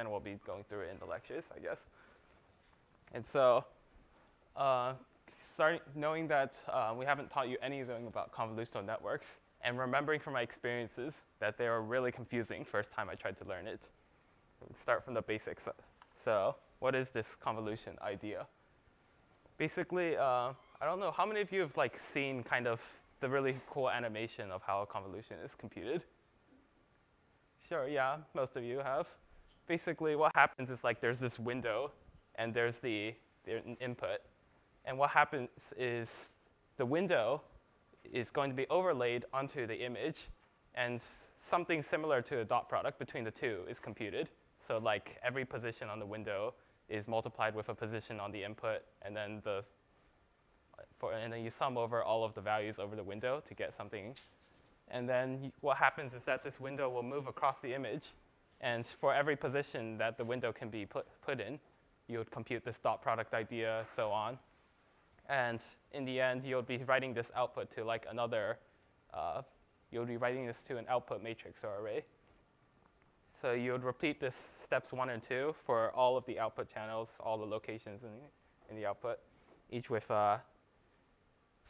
then we'll be going through it in the lectures, I guess. And so, knowing that we haven't taught you anything about convolutional networks, and remembering from my experiences that they were really confusing first time I tried to learn it. Let's start from the basics. So, what is this convolution idea? Basically, I don't know, how many of you have seen kind of the really cool animation of how a convolution is computed? Sure, yeah, most of you have. Basically, what happens is there's this window, and there's the input. And what happens is the window is going to be overlaid onto the image, and something similar to a dot product between the two is computed. So every position on the window is multiplied with a position on the input, and then you sum over all of the values over the window to get something. And then what happens is that this window will move across the image, and for every position that the window can be put in, you would compute this dot product idea, so on. And in the end, you'll be writing this output to you'll be writing this to an output matrix or array. So you would repeat this steps 1 and 2 for all of the output channels, all the locations in the output, each with, so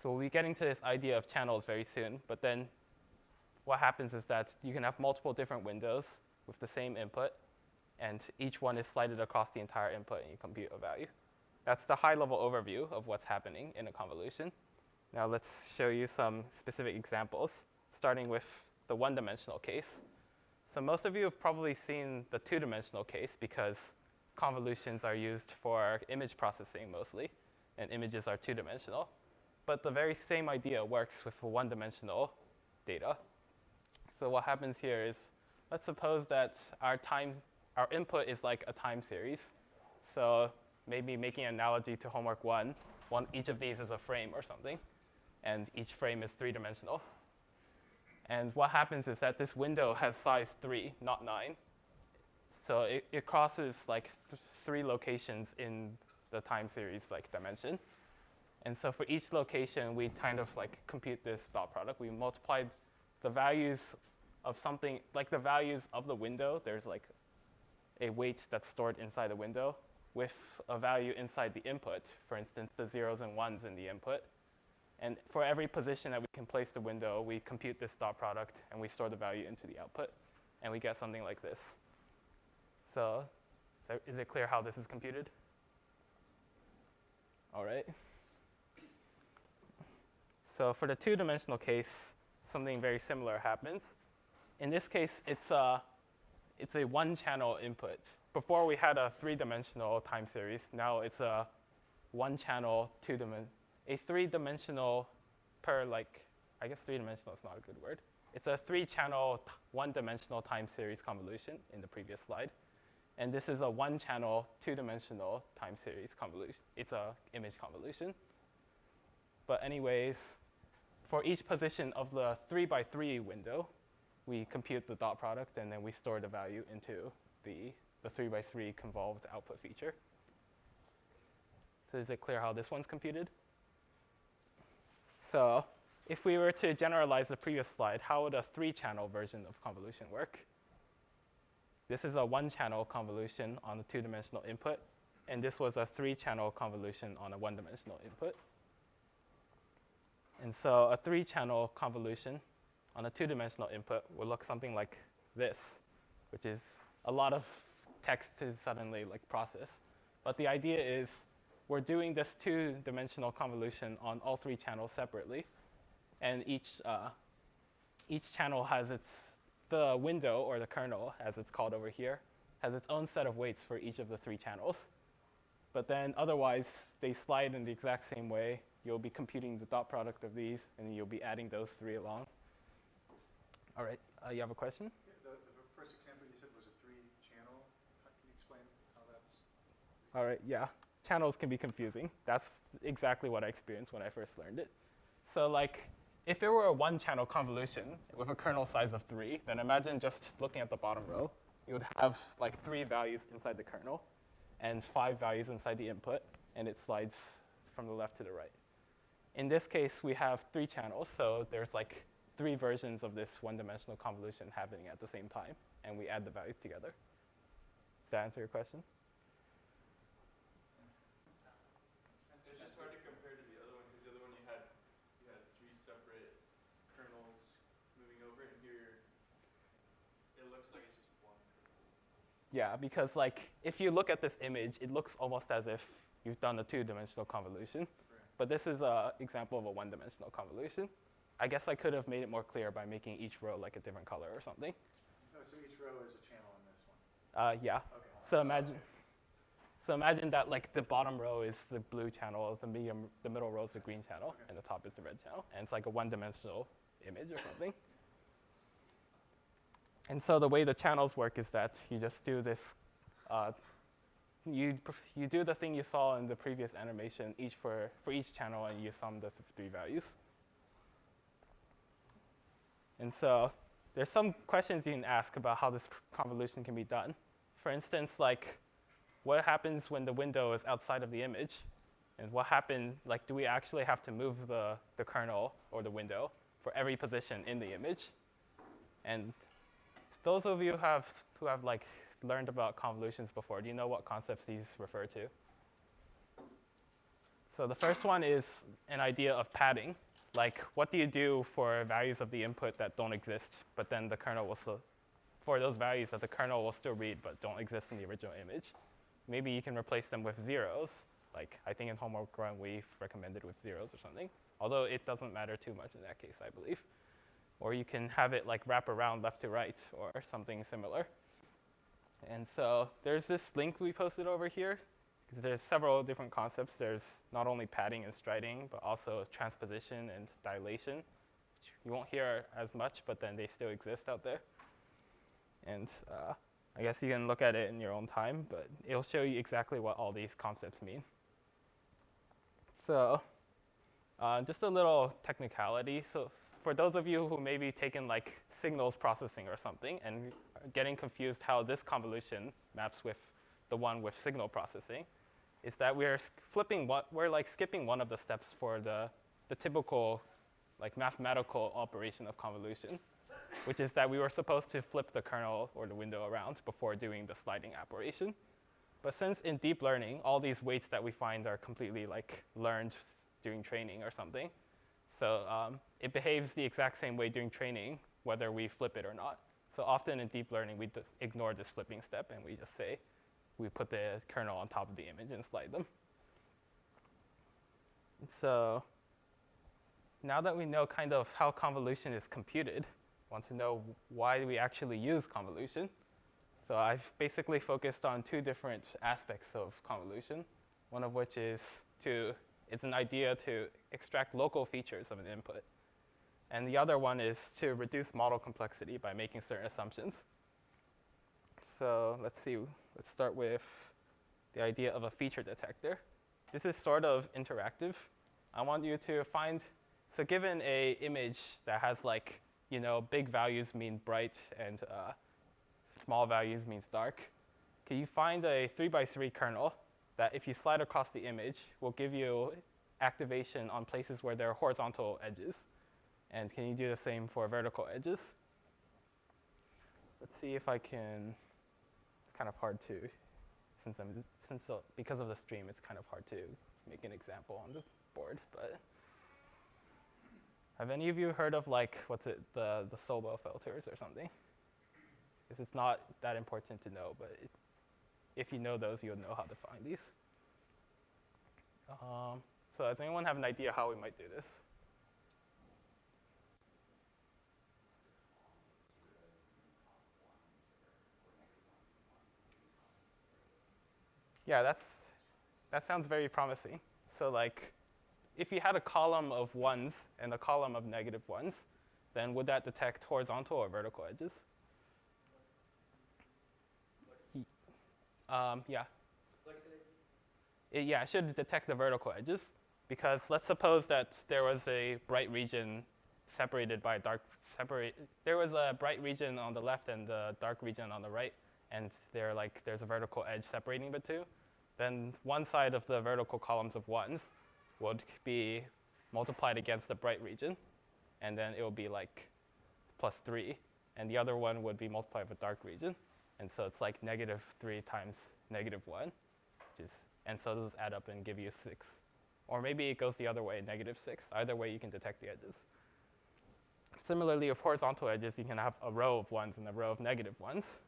we'll be getting to this idea of channels very soon, but then what happens is that you can have multiple different windows with the same input, and each one is slided across the entire input, and you compute a value. That's the high-level overview of what's happening in a convolution. Now let's show you some specific examples, starting with the one-dimensional case. So most of you have probably seen the two-dimensional case because convolutions are used for image processing mostly, and images are two-dimensional. But the very same idea works with one-dimensional data. So what happens here is, let's suppose that our input is like a time series. So maybe making an analogy to homework one, each of these is a frame or something, and each frame is three-dimensional. And what happens is that this window has size 3, not 9. So it crosses 3 locations in the time series dimension. And so for each location, we kind of compute this dot product. We multiplied the values of something, the values of the window. There's a weight that's stored inside the window with a value inside the input, for instance, the zeros and ones in the input. And for every position that we can place the window, we compute this dot product, and we store the value into the output, and we get something like this. So is it clear how this is computed? All right. So for the two-dimensional case, something very similar happens. In this case, it's a one-channel input. Before we had a three-dimensional time series. Now it's a one-channel, a three-dimensional per I guess three-dimensional is not a good word. It's a three-channel, one-dimensional time series convolution in the previous slide. And this is a one-channel, two-dimensional time series convolution. It's a image convolution. But anyways, for each position of the 3x3 window, we compute the dot product, and then we store the value into the 3x3 convolved output feature. So is it clear how this one's computed? So if we were to generalize the previous slide, how would a 3-channel version of convolution work? This is a 1-channel convolution on a 2-dimensional input, and this was a 3-channel convolution on a 1-dimensional input. And so a 3-channel convolution on a 2-dimensional input will look something like this, which is a lot of text to suddenly process. But the idea is we're doing this 2-dimensional convolution on all 3 channels separately, and each channel has the window, or the kernel, as it's called over here, has its own set of weights for each of the 3 channels. But then otherwise, they slide in the exact same way. You'll be computing the dot product of these, and you'll be adding those 3 along. All right, you have a question? Yeah, the first example you said was a 3-channel. Can you explain how that's? All right, yeah. Channels can be confusing. That's exactly what I experienced when I first learned it. So if it were a 1-channel convolution with a kernel size of 3, then imagine just looking at the bottom row. You would have 3 values inside the kernel and 5 values inside the input, and it slides from the left to the right. In this case, we have 3 channels, so there's 3 versions of this one-dimensional convolution happening at the same time, and we add the values together. Does that answer your question? It's just hard to compare to the other one because the other one you had three separate kernels moving over, and here it looks like it's just one kernel. Yeah, because like if you look at this image, it looks almost as if you've done a two-dimensional convolution. Right. But this is an example of a one-dimensional convolution. I guess I could have made it more clear by making each row like a different color or something. Oh, so each row is a channel in this one? Yeah. Okay. So imagine that like the bottom row is the blue channel, the middle row is the green channel, Okay. and the top is the red channel, and it's like a one-dimensional image or something. And so the way the channels work is that you just do this. You do the thing you saw in the previous animation, each for each channel, and you sum the three values. And so there's some questions you can ask about how this convolution can be done. For instance, like what happens when the window is outside of the image? And what happens, like do we actually have to move the kernel or the window for every position in the image? And those of you who have like learned about convolutions before, do you know what concepts these refer to? So the first one is an idea of padding. Like, what do you do for values of the input that don't exist, but then the kernel will still, for those values that the kernel will still read but don't exist in the original image? Maybe you can replace them with zeros. Like, I think in homework one we've recommended with zeros or something, although it doesn't matter too much in that case, I believe. Or you can have it like wrap around left to right or something similar. And so there's this link we posted over here, because there's several different concepts. There's not only padding and striding, but also transposition and dilation, which you won't hear as much, but then they still exist out there. And I guess you can look at it in your own time, but it'll show you exactly what all these concepts mean. So just a little technicality. So for those of you who maybe taken like signals processing or something and getting confused how this convolution maps with the one with signal processing, is that we're like skipping one of the steps for the typical like mathematical operation of convolution, which is that we were supposed to flip the kernel or the window around before doing the sliding operation. But since in deep learning, all these weights that we find are completely like learned during training or something, so it behaves the exact same way during training, whether we flip it or not. So often in deep learning, we ignore this flipping step, and we just say, we put the kernel on top of the image and slide them. And so now that we know kind of how convolution is computed, want to know why we actually use convolution. So I've basically focused on two different aspects of convolution, one of which is it's an idea to extract local features of an input. And the other one is to reduce model complexity by making certain assumptions. So let's start with the idea of a feature detector. This is sort of interactive. I want you to find, so given a image that has like, big values mean bright and small values means dark, can you find a 3x3 kernel that if you slide across the image will give you activation on places where there are horizontal edges? And can you do the same for vertical edges? Let's see if I can. It's kind of hard to, because of the stream, it's kind of hard to make an example on the board. But have any of you heard of like the Sobo filters or something? Because it's not that important to know, but if you know those, you'll know how to find these. So does anyone have an idea how we might do this? Yeah, that sounds very promising. So like, if you had a column of ones and a column of negative ones, then would that detect horizontal or vertical edges? Yeah. It should detect the vertical edges, because let's suppose that there was a bright region separated by there was a bright region on the left and a dark region on the right, and there's a vertical edge separating the two. Then one side of the vertical columns of ones would be multiplied against the bright region, and then it will be like +3, and the other one would be multiplied with dark region. And so it's like -3 times -1, and so those add up and give you 6. Or maybe it goes the other way, -6. Either way, you can detect the edges. Similarly, with horizontal edges, you can have a row of 1s and a row of -1s.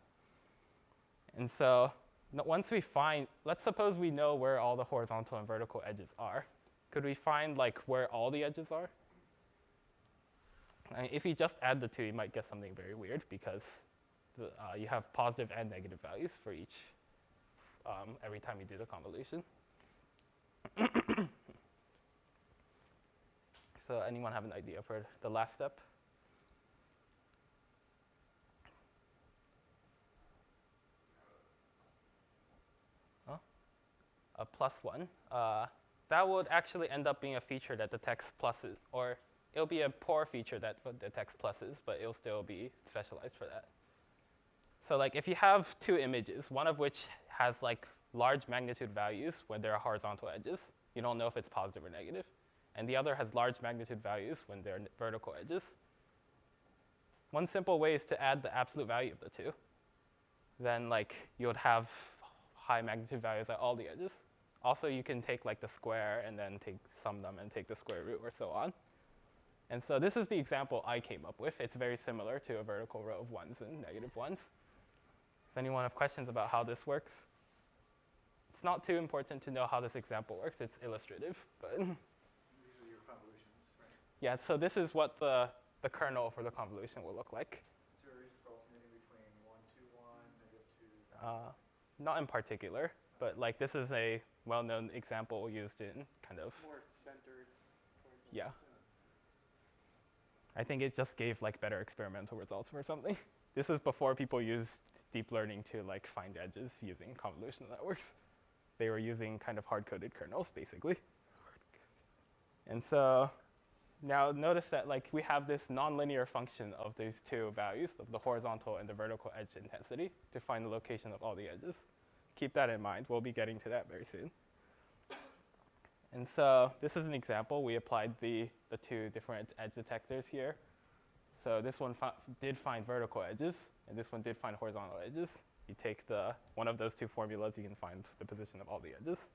And so once we find, let's suppose we know where all the horizontal and vertical edges are. Could we find like where all the edges are? If you just add the two, you might get something very weird because you have positive and negative values for each every time you do the convolution. So anyone have an idea for the last step? A +1. That would actually end up being a feature that detects pluses, or it'll be a poor feature that detects pluses, but it'll still be specialized for that. So like if you have two images, one of which has like large magnitude values when there are horizontal edges, you don't know if it's positive or negative, and the other has large magnitude values when they're vertical edges. One simple way is to add the absolute value of the two. Then like you would have high magnitude values at all the edges. Also, you can take like the square and then sum them and take the square root or so on. And so this is the example I came up with. It's very similar to a vertical row of 1s and -1s. Does anyone have questions about how this works? It's not too important to know how this example works. It's illustrative, but These are your convolutions, right? yeah, so this is what the kernel for the convolution will look like. Is there a reason for alternating between 1, 2, 1, -2? Not in particular, but like this is a well-known example used in kind of, More centered towards yeah. I think it just gave like better experimental results or something. This is before people used deep learning to like find edges using convolutional networks. They were using kind of hard-coded kernels basically. And so now notice that like we have this nonlinear function of these two values, of the horizontal and the vertical edge intensity, to find the location of all the edges. Keep that in mind. We'll be getting to that very soon. And so this is an example. We applied the two different edge detectors here. So this one did find vertical edges, and this one did find horizontal edges. You take one of those two formulas, you can find the position of all the edges,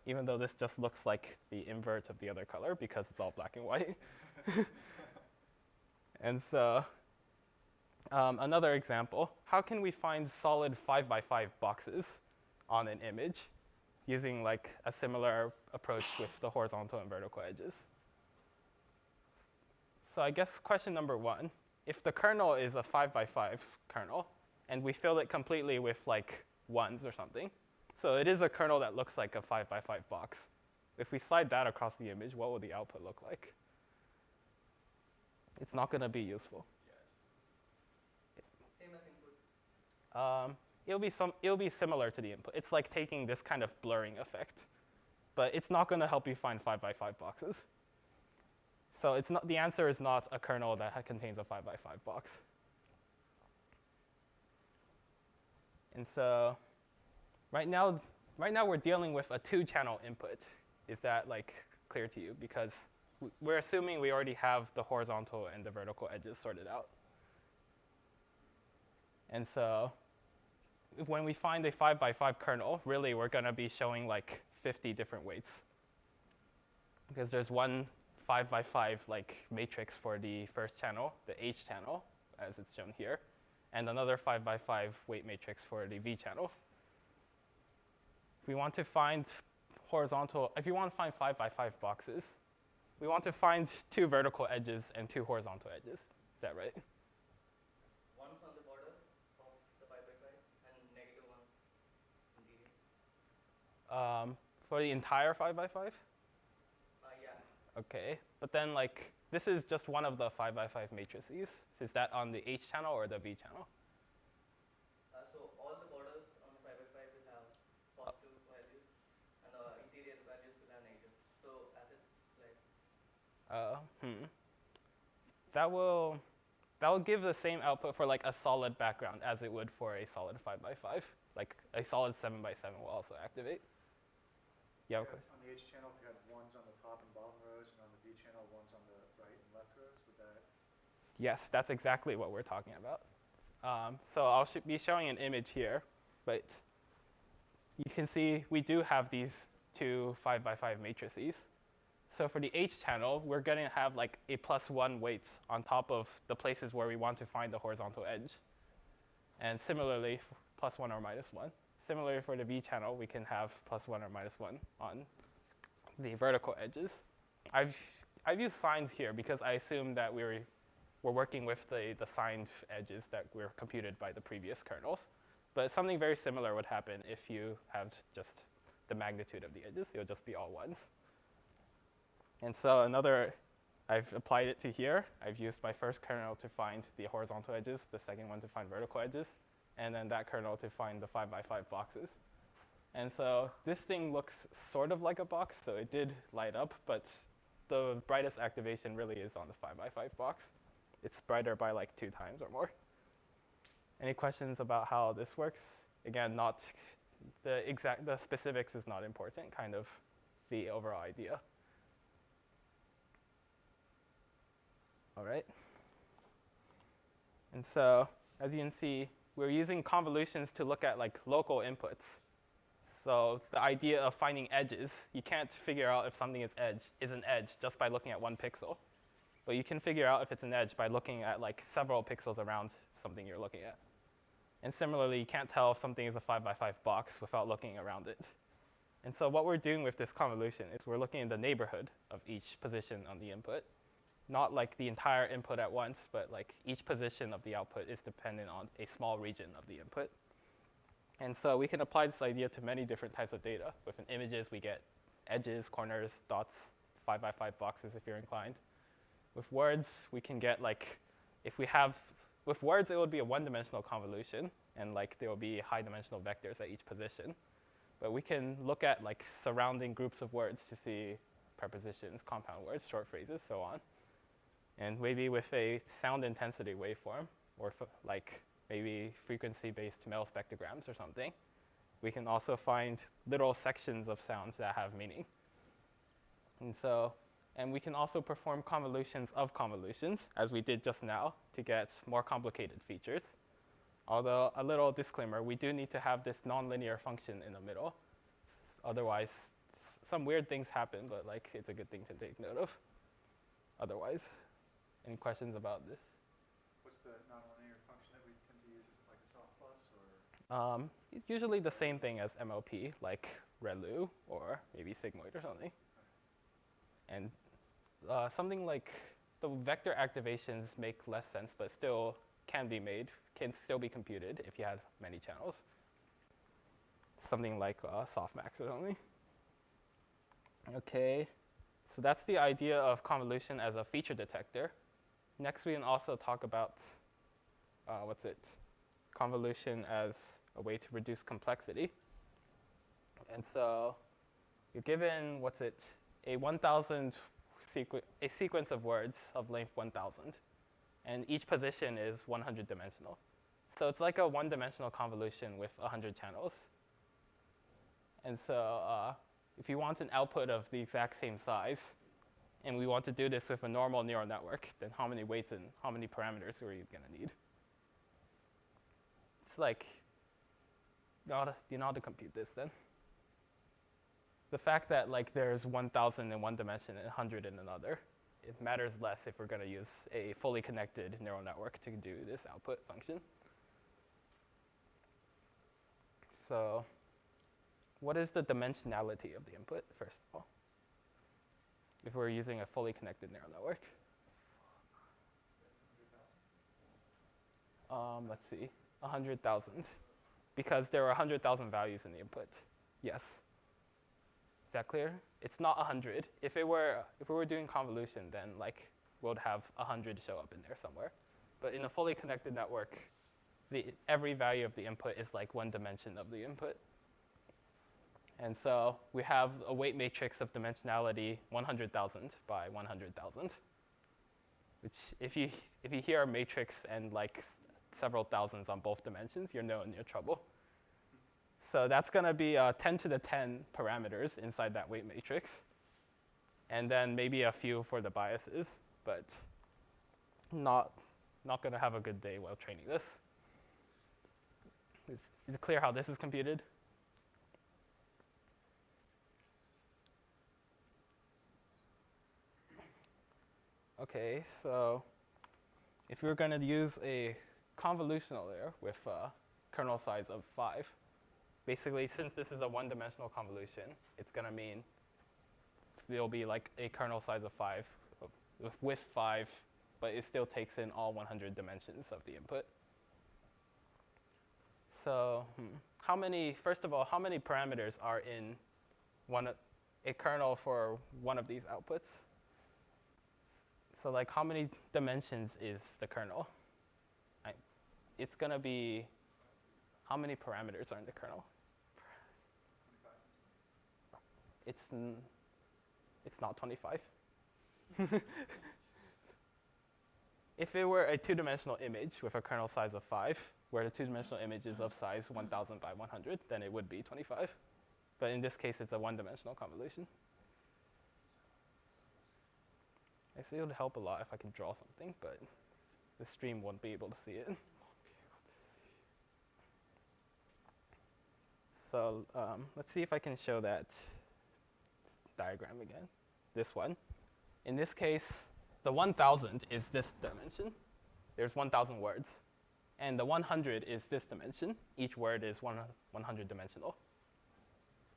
even though this just looks like the invert of the other color because it's all black and white. And so another example, how can we find solid 5x5 boxes on an image using like a similar approach with the horizontal and vertical edges? So I guess question number 1, if the kernel is a 5x5 kernel and we fill it completely with like 1s or something, so it is a kernel that looks like a 5x5 box. If we slide that across the image, what will the output look like? It's not going to be useful. Same as input. It'll be similar to the input. It's like taking this kind of blurring effect, but it's not going to help you find 5x5 boxes. So it's not, the answer is not a kernel that contains a 5x5 box. And so right now we're dealing with a 2-channel input. Is that like clear to you? Because we're assuming we already have the horizontal and the vertical edges sorted out. And so when we find a 5x5 kernel, really we're going to be showing like 50 different weights. Because there's one 5x5 like matrix for the first channel, the H channel, as it's shown here, and another 5x5 weight matrix for the V channel. If we want to find if you want to find 5x5 boxes, we want to find 2 vertical edges and 2 horizontal edges. Is that right? One's on the border of the 5x5 and negative ones interior. For the entire 5x5? Yeah. Okay, but then like this is just one of the 5x5 matrices. Is that on the H channel or the V channel? So all the borders on the 5x5 will have positive values, and the interior values will have negative. So as it slides. That will give the same output for like a solid background as it would for a solid 5x5. Like a solid 7x7 will also activate. Yeah, of course. On the H channel, if you had 1s on the top and bottom rows, and on the V channel, 1s on the right and left rows, would that? Yes, that's exactly what we're talking about. So I'll be showing an image here, but you can see we do have these two 5x5 matrices. So for the H channel, we're going to have like a +1 weight on top of the places where we want to find the horizontal edge. And similarly, +1 or -1. Similarly for the V channel, we can have +1 or -1 on the vertical edges. I've used signs here because I assume that we're working with the signed edges that were computed by the previous kernels. But something very similar would happen if you have just the magnitude of the edges. It'll just be all ones. And so I've applied it to here. I've used my first kernel to find the horizontal edges, the second one to find vertical edges, and then that kernel to find the 5x5 boxes. And so this thing looks sort of like a box, so it did light up, but the brightest activation really is on the 5x5 box. It's brighter by like 2 times or more. Any questions about how this works? Again, not the specifics is not important, kind of the overall idea. All right. And so, as you can see, we're using convolutions to look at like local inputs. So the idea of finding edges, you can't figure out if something is an edge just by looking at one pixel. But you can figure out if it's an edge by looking at like several pixels around something you're looking at. And similarly, you can't tell if something is a 5x5 box without looking around it. And so what we're doing with this convolution is we're looking in the neighborhood of each position on the input. Not like the entire input at once, but like each position of the output is dependent on a small region of the input. And so we can apply this idea to many different types of data. With images, we get edges, corners, dots, 5x5 boxes if you're inclined. With words, we can get like, with words, it would be a one-dimensional convolution, and like there will be high-dimensional vectors at each position. But we can look at like surrounding groups of words to see prepositions, compound words, short phrases, so on. And maybe with a sound intensity waveform, or like maybe frequency-based Mel spectrograms or something, we can also find little sections of sounds that have meaning. And we can also perform convolutions of convolutions, as we did just now, to get more complicated features. Although, a little disclaimer, we do need to have this nonlinear function in the middle. Otherwise, some weird things happen, but like it's a good thing to take note of. Otherwise, any questions about this? What's the nonlinear function that we tend to use? Is it like a soft plus or? It's usually the same thing as MLP, like ReLU or maybe sigmoid or something. And something like the vector activations make less sense, but still can still be computed if you had many channels. Something like softmax or something. Okay, so that's the idea of convolution as a feature detector. Next, we can also talk about, convolution as a way to reduce complexity. And so you're given, a sequence of words of length 1,000. And each position is 100 dimensional. So it's like a one-dimensional convolution with 100 channels. And so if you want an output of the exact same size, and we want to do this with a normal neural network, then how many weights and how many parameters are you going to need? It's like, you know how to compute this then? The fact that like there's 1,000 in one dimension and 100 in another, it matters less if we're going to use a fully connected neural network to do this output function. So what is the dimensionality of the input, first of all? If we're using a fully connected neural network. Let's see, 100,000. Because there are 100,000 values in the input. Yes. Is that clear? It's not 100. If we were doing convolution, then like we'd have 100 show up in there somewhere. But in a fully connected network, every value of the input is like one dimension of the input. And so we have a weight matrix of dimensionality 100,000 by 100,000, which if you hear a matrix and like several thousands on both dimensions, you're in trouble. So that's going to be 10 to the 10 parameters inside that weight matrix, and then maybe a few for the biases, but not going to have a good day while training this. Is it clear how this is computed? Okay, so if we're going to use a convolutional layer with a kernel size of 5, basically since this is a one-dimensional convolution, it's going to mean there'll be like a kernel size of 5 with 5, but it still takes in all 100 dimensions of the input. So first of all, how many parameters are in a kernel for one of these outputs? So like how many dimensions is the kernel? It's going to be, how many parameters are in the kernel? It's not 25. If it were a two-dimensional image with a kernel size of 5, where the two-dimensional image is of size 1000 by 100, then it would be 25. But in this case, it's a one-dimensional convolution. I see it would help a lot if I can draw something, but the stream won't be able to see it. So let's see if I can show that diagram again. This one. In this case, the 1000 is this dimension. There's 1000 words. And the 100 is this dimension. Each word is 100 dimensional.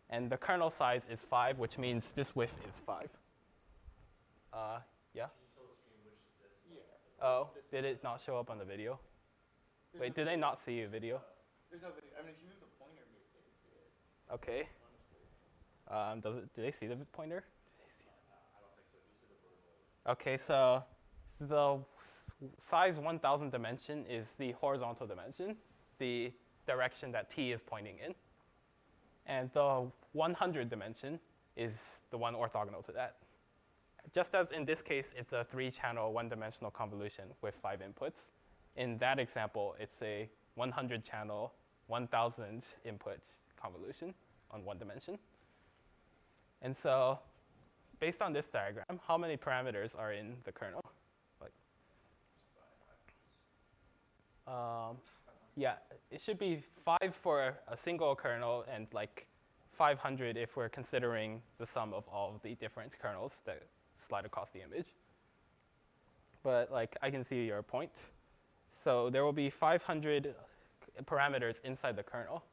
And the kernel size is 5, which means this width is 5. Yeah? Can you tell the stream which is this? Yeah. Oh, did it not show up on the video? Wait, did they not see a video? There's no video. I mean, if you move the pointer, maybe they can see it. Okay. Honestly. Do they see the pointer? I don't think so. Just see the vertical. Okay, so the size 1000 dimension is the horizontal dimension, the direction that t is pointing in. And the 100 dimension is the one orthogonal to that. Just as in this case, it's a 3-channel one-dimensional convolution with 5 inputs. In that example, it's a 100-channel 1000 input convolution on one dimension. And so based on this diagram, how many parameters are in the kernel? Yeah, it should be 5 for a single kernel and like 500 if we're considering the sum of all of the different kernels that slide across the image. But like I can see your point. So there will be 500 parameters inside the kernel.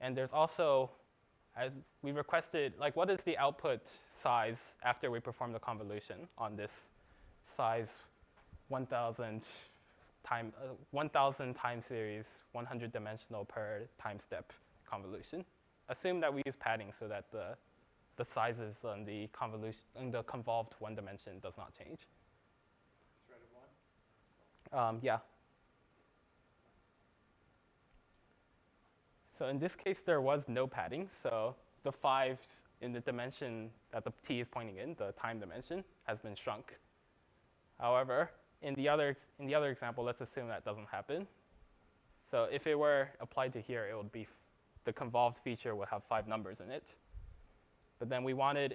And there's also, as we requested, like what is the output size after we perform the convolution on this size 1000 time series, 100 dimensional per time step convolution? Assume that we use padding so that the sizes on the convolution, on the convolved one dimension does not change. Thread of 1? Yeah. So in this case, there was no padding. So the 5 in the dimension that the t is pointing in, the time dimension, has been shrunk. However, in the other example, let's assume that doesn't happen. So if it were applied to here, it would be the convolved feature would have 5 numbers in it. But then we wanted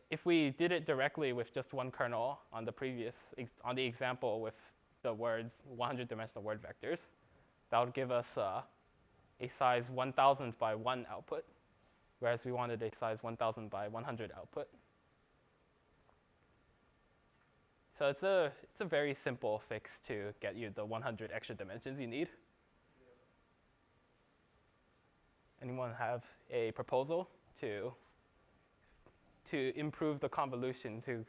if we did it directly with just one kernel on the example with the words 100 dimensional word vectors, that would give us a size 1000 by 1 output, whereas we wanted a size 1000 by 100 output. So it's a very simple fix to get you the 100 extra dimensions you need. Anyone have a proposal to improve the convolution to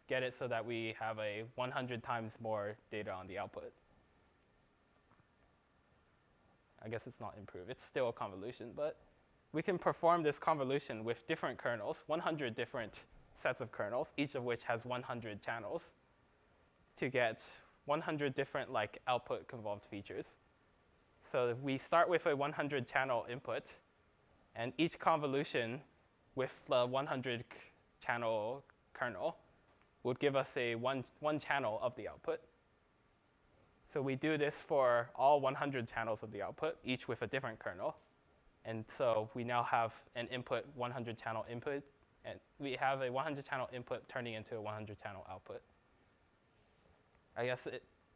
get it so that we have a 100 times more data on the output? I guess it's not improve, it's still a convolution, but we can perform this convolution with different kernels, 100 different sets of kernels, each of which has 100 channels, to get 100 different like output convolved features. So we start with a 100 channel input, and each convolution with the 100 channel kernel would give us a one channel of the output. So we do this for all 100 channels of the output, each with a different kernel. And so we now have an input 100 channel input, and we have a 100 channel input turning into a 100 channel output. I guess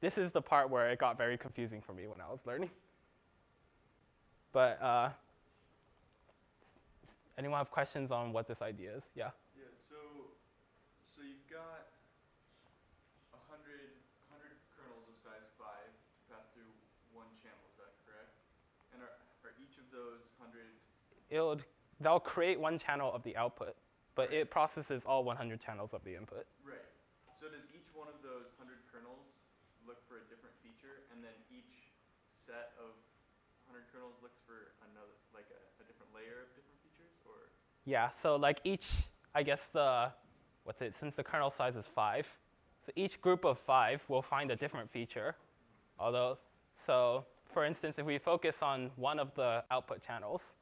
this is the part where it got very confusing for me when I was learning. But anyone have questions on what this idea is? Yeah. Yeah. So you've got 100 kernels of size 5 to pass through one channel. Is that correct? And are each of those 100? They'll create one channel of the output, but Right. it processes all 100 channels of the input. Right. So does each one of those 100 kernels look for a different feature, and then each set of 100 kernels looks for another, like a different layer of different features, or? Yeah, so like each, I guess since the kernel size is 5, so each group of 5 will find a different feature. So for instance, if we focus on one of the output channels,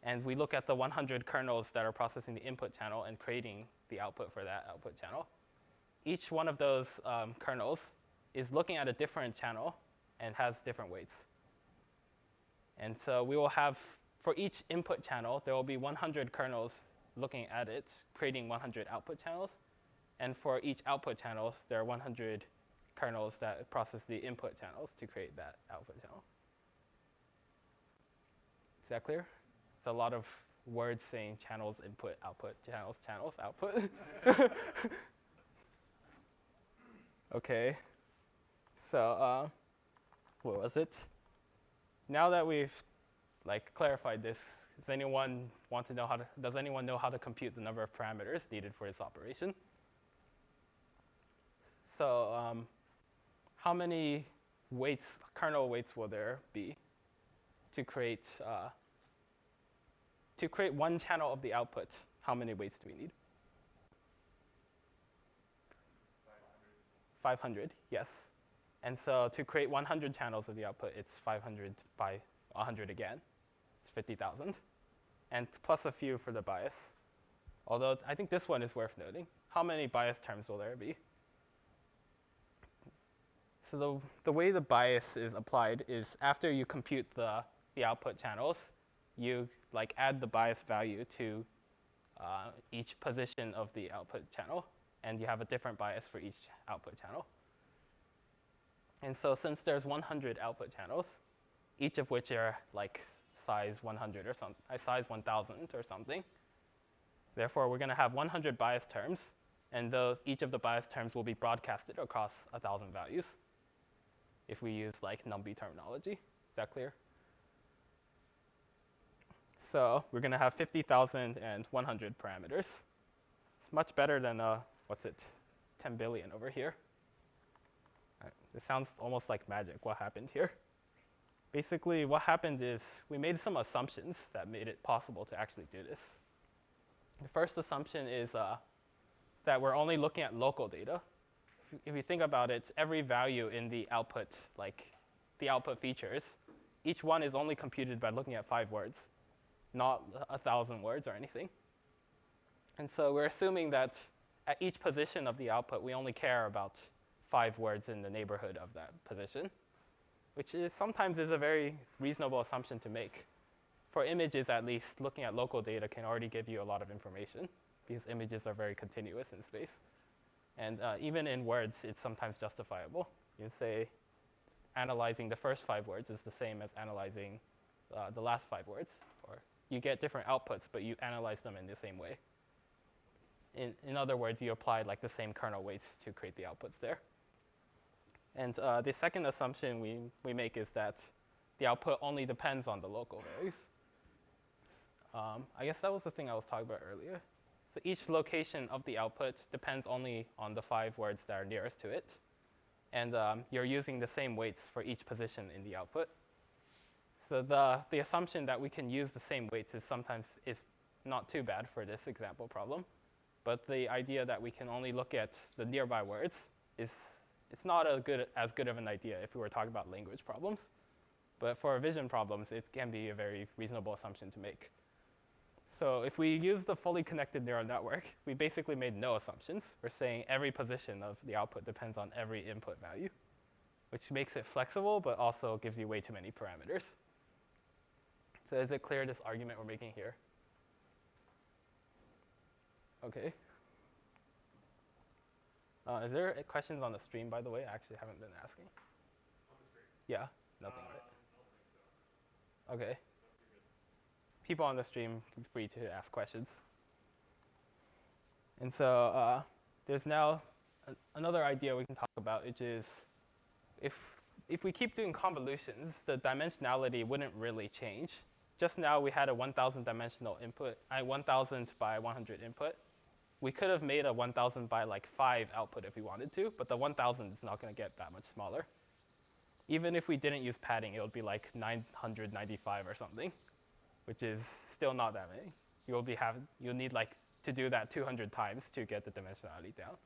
and we look at the 100 kernels that are processing the input channel and creating the output for that output channel, each one of those kernels is looking at a different channel and has different weights. And so we will have, for each input channel, there will be 100 kernels looking at it, creating 100 output channels. And for each output channels, there are 100 kernels that process the input channels to create that output channel. Is that clear? It's a lot of words saying channels, input, output, channels, channels, output. Okay. So what was it? Now that we've clarified this, does anyone know how to compute the number of parameters needed for this operation? So how many weights, kernel weights, will there be to create one channel of the output? How many weights do we need? 500, yes. And so to create 100 channels of the output, it's 500 by 100 again. It's 50,000. And plus a few for the bias. Although I think this one is worth noting. How many bias terms will there be? So the way the bias is applied is after you compute the output channels, you add the bias value to each position of the output channel, and you have a different bias for each output channel. And so since there's 100 output channels, each of which are size 100 or something, size 1,000 or something, therefore we're going to have 100 bias terms, and each of the bias terms will be broadcasted across 1,000 values if we use NumPy terminology. Is that clear? So we're going to have 50,000 and 100 parameters. It's much better than 10 billion over here. It sounds almost like magic. What happened here? Basically, what happened is we made some assumptions that made it possible to actually do this. The first assumption is that we're only looking at local data. If you think about it, every value in the output, the output features, each one is only computed by looking at 5 words, not 1,000 words or anything. And so we're assuming that at each position of the output, we only care about 5 words in the neighborhood of that position, which sometimes is a very reasonable assumption to make. For images, at least, looking at local data can already give you a lot of information because images are very continuous in space. And even in words, it's sometimes justifiable. You can say analyzing the first 5 words is the same as analyzing the last 5 words. Or you get different outputs, but you analyze them in the same way. In other words, you apply the same kernel weights to create the outputs there. And the second assumption we make is that the output only depends on the local values. I guess that was the thing I was talking about earlier. So each location of the output depends only on the 5 words that are nearest to it. And you're using the same weights for each position in the output. So the assumption that we can use the same weights is sometimes not too bad for this example problem. But the idea that we can only look at the nearby words it's not as good of an idea if we were talking about language problems. But for vision problems, it can be a very reasonable assumption to make. So if we use the fully connected neural network, we basically made no assumptions. We're saying every position of the output depends on every input value, which makes it flexible, but also gives you way too many parameters. So is it clear, this argument we're making here? Okay. Is there questions on the stream, by the way? I actually haven't been asking. On the screen? Yeah, nothing, right? I don't think so. Okay. Nope, you're good. People on the stream can be free to ask questions. And so there's now another idea we can talk about, which is if we keep doing convolutions, the dimensionality wouldn't really change. Just now we had a 1,000 dimensional input, 1,000 by 100 input. We could have made a 1,000 by like 5 output if we wanted to, but the 1,000 is not going to get that much smaller. Even if we didn't use padding, it would be like 995 or something, which is still not that many. You'll need like to do that 200 times to get the dimensionality down.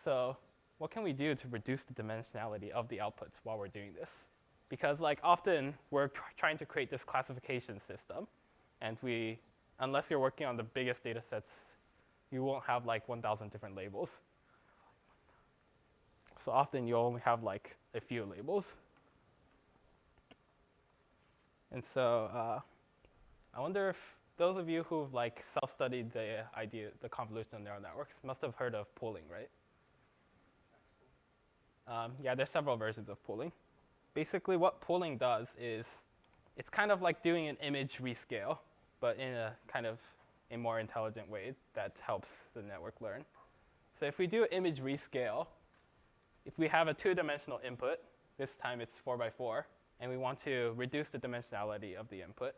So what can we do to reduce the dimensionality of the outputs while we're doing this? Because like often we're trying to create this classification system, and unless you're working on the biggest data sets, you won't have like 1,000 different labels. So often you only have like a few labels. And so I wonder if those of you who've like self-studied the convolutional neural networks must have heard of pooling, right? Yeah, there's several versions of pooling. Basically what pooling does is it's kind of like doing an image rescale, but in a kind of a more intelligent way that helps the network learn. So if we do image rescale, if we have a 2-dimensional input, this time it's 4 by 4, and we want to reduce the dimensionality of the input,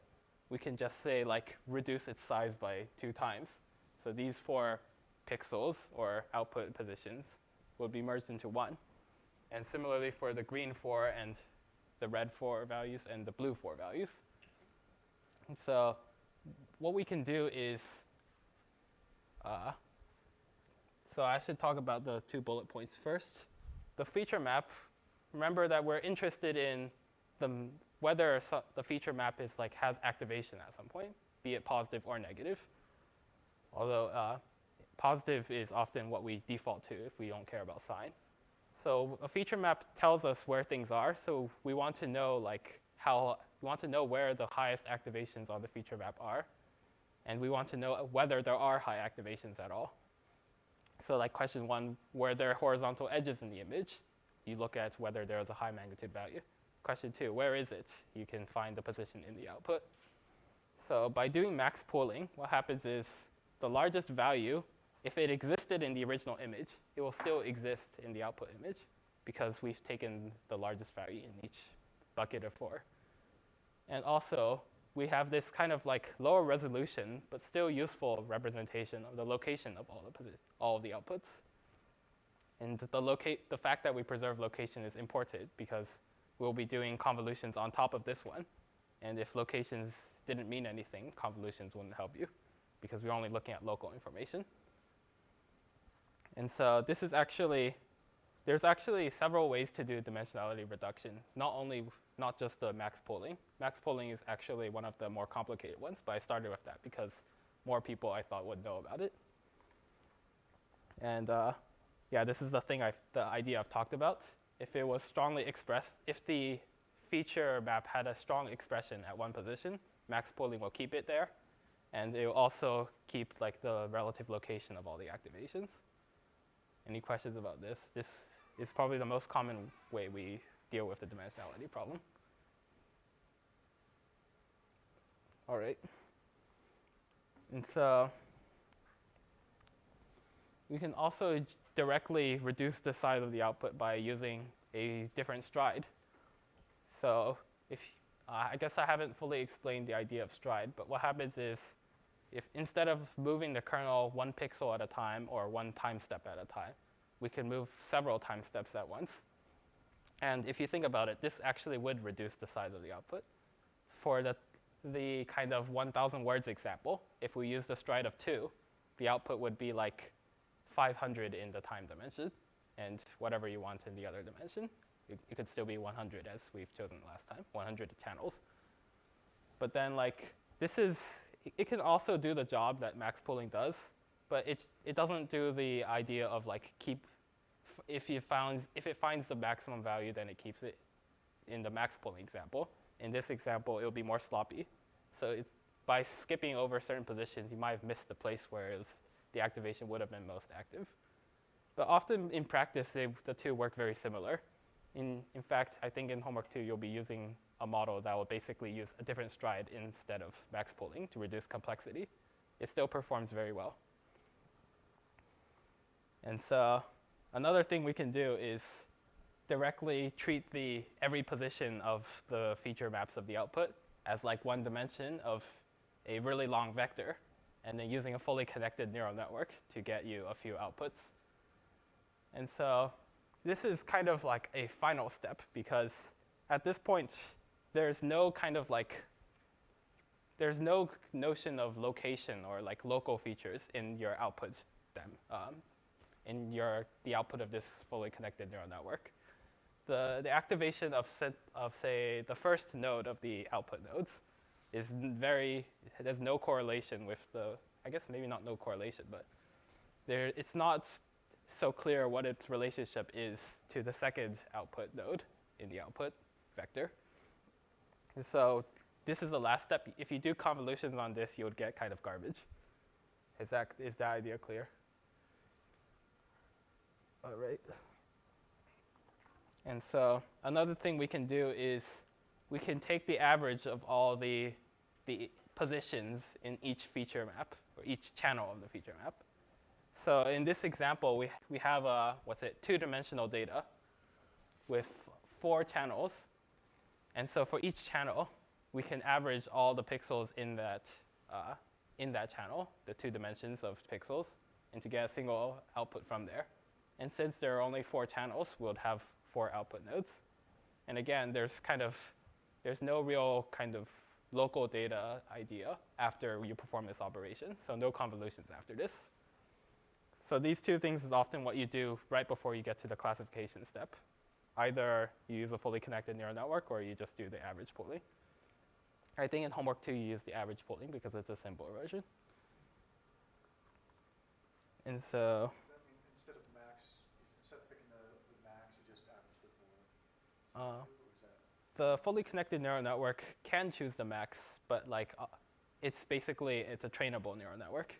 we can just say like reduce its size by 2 times. So these 4 pixels or output positions will be merged into 1. And similarly for the green 4 and the red 4 values and the blue 4 values. And so what we can do is, so I should talk about the 2 bullet points first. The feature map, remember that we're interested in whether the feature map is like has activation at some point, be it positive or negative. Although positive is often what we default to if we don't care about sign. So a feature map tells us where things are, so we want to know where the highest activations on the feature map are, and we want to know whether there are high activations at all. So like question 1, were there horizontal edges in the image? You look at whether there is a high magnitude value. Question 2, where is it? You can find the position in the output. So by doing max pooling, what happens is the largest value, if it existed in the original image, it will still exist in the output image because we've taken the largest value in each bucket of 4. And also, we have this kind of like lower resolution, but still useful representation of the location of all of the outputs. And the fact that we preserve location is important because we'll be doing convolutions on top of this one. And if locations didn't mean anything, convolutions wouldn't help you because we're only looking at local information. And so there's actually several ways to do dimensionality reduction, not just the max pooling. Max pooling is actually one of the more complicated ones, but I started with that because more people I thought would know about it. And yeah, this is the idea I've talked about. If it was strongly expressed, if the feature map had a strong expression at one position, max pooling will keep it there, and it will also keep like the relative location of all the activations. Any questions about this? This is probably the most common way we deal with the dimensionality problem. All right. And so we can also directly reduce the size of the output by using a different stride. So I guess I haven't fully explained the idea of stride, but what happens is if instead of moving the kernel 1 pixel at a time or 1 time step at a time, we can move several time steps at once. And if you think about it, this actually would reduce the size of the output. For the kind of 1,000 words example, if we use the stride of 2, the output would be like 500 in the time dimension, and whatever you want in the other dimension. It could still be 100 as we've chosen last time, 100 channels. But then like it can also do the job that max pooling does, but it doesn't do the idea of like if it finds the maximum value, then it keeps it in the max pooling example. In this example, it will be more sloppy. So by skipping over certain positions, you might have missed the place where the activation would have been most active. But often in practice, the two work very similar. In fact, I think in homework 2, you'll be using a model that will basically use a different stride instead of max pooling to reduce complexity. It still performs very well. And so another thing we can do is directly treat every position of the feature maps of the output as like one dimension of a really long vector, and then using a fully connected neural network to get you a few outputs. And so this is kind of like a final step, because at this point, there's no notion of location or like local features in your output the output of this fully connected neural network. The activation of say the first node of the output nodes there's no correlation with I guess maybe not no correlation, but it's not so clear what its relationship is to the second output node in the output vector. And so this is the last step. If you do convolutions on this, you would get kind of garbage. Is that idea clear? All right. And so another thing we can do is we can take the average of all the positions in each feature map, or each channel of the feature map. So in this example, we have two-dimensional data with 4 channels. And so for each channel, we can average all the pixels in that channel, the 2 dimensions of pixels, and to get a single output from there. And since there are only 4 channels, we'll have 4 output nodes. And again, there's no real kind of local data idea after you perform this operation, so no convolutions after this. So these two things is often what you do right before you get to the classification step. Either you use a fully connected neural network, or you just do the average pooling. I think in homework 2, you use the average pooling because it's a simple version. And so Does that mean instead of picking the max, you just average the 4? Or is that? The fully connected neural network can choose the max, but it's a trainable neural network.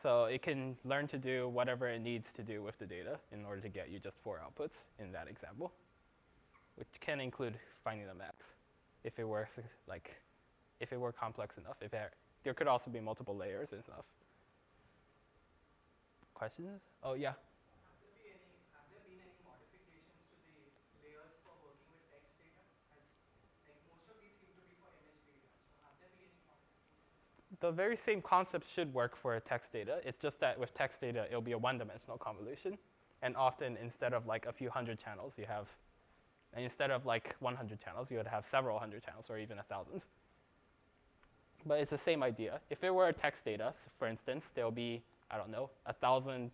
So it can learn to do whatever it needs to do with the data in order to get you just 4 outputs in that example, which can include finding the max if it were complex enough. There could also be multiple layers and stuff. Questions? Oh, yeah. Have there been any modifications to the layers for working with text data? As like most of these seem to be for image data. So have there been any modifications? The very same concept should work for text data. It's just that with text data, it'll be a one-dimensional convolution. And often, instead of like a few hundred channels, instead of like 100 channels, you would have several hundred channels, or even 1,000. But it's the same idea. If it were text data, for instance, there'll be, 1,000.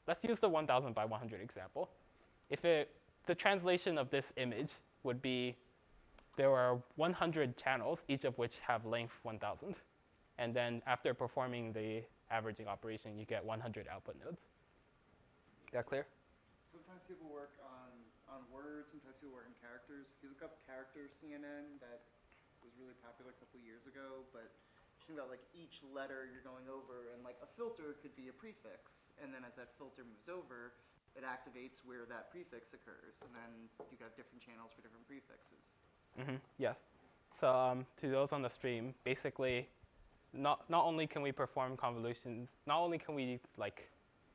Let's use the 1,000 by 100 example. The translation of this image would be there are 100 channels, each of which have length 1,000. And then after performing the averaging operation, you get 100 output nodes. Is that clear? Sometimes people work on words, sometimes people work in characters. If you look up character CNN, that was really popular a couple years ago, but you think about like each letter you're going over, and like a filter could be a prefix, and then as that filter moves over, it activates where that prefix occurs, and then you got different channels for different prefixes. Yeah. So to those on the stream, basically, not only can we perform convolutions, not only can we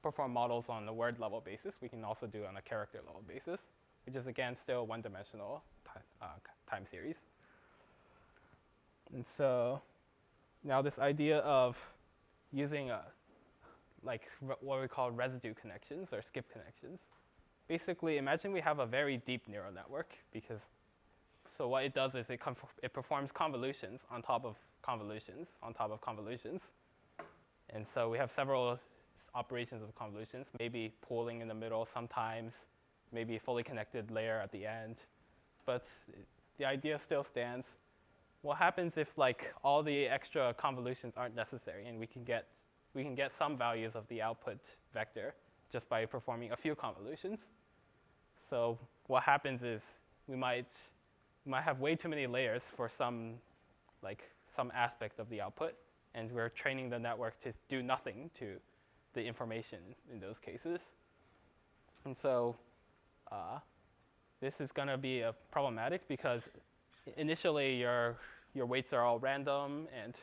perform models on a word level basis, we can also do on a character level basis, which is again still one-dimensional time series. And so now this idea of using what we call residue connections or skip connections. Basically, imagine we have a very deep neural network, so what it does is it performs convolutions on top of convolutions on top of convolutions. And so we have several operations of convolutions, maybe pooling in the middle sometimes, maybe a fully connected layer at the end. But the idea still stands. What happens if all the extra convolutions aren't necessary, and we can get some values of the output vector just by performing a few convolutions? So what happens is we might have way too many layers for some aspect of the output, and we're training the network to do nothing to the information in those cases. And so this is going to be problematic because initially your weights are all random, and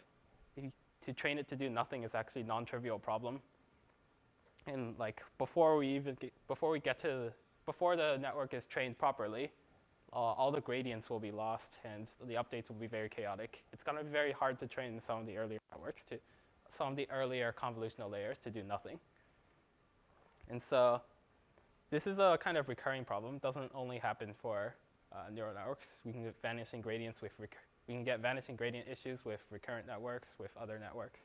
to train it to do nothing is actually a non-trivial problem. And like before the network is trained properly, all the gradients will be lost and the updates will be very chaotic. It's going to be very hard to train some of the earlier networks some of the earlier convolutional layers to do nothing. And so this is a kind of recurring problem. It doesn't only happen for neural networks. We can get vanishing gradients issues with recurrent networks, with other networks.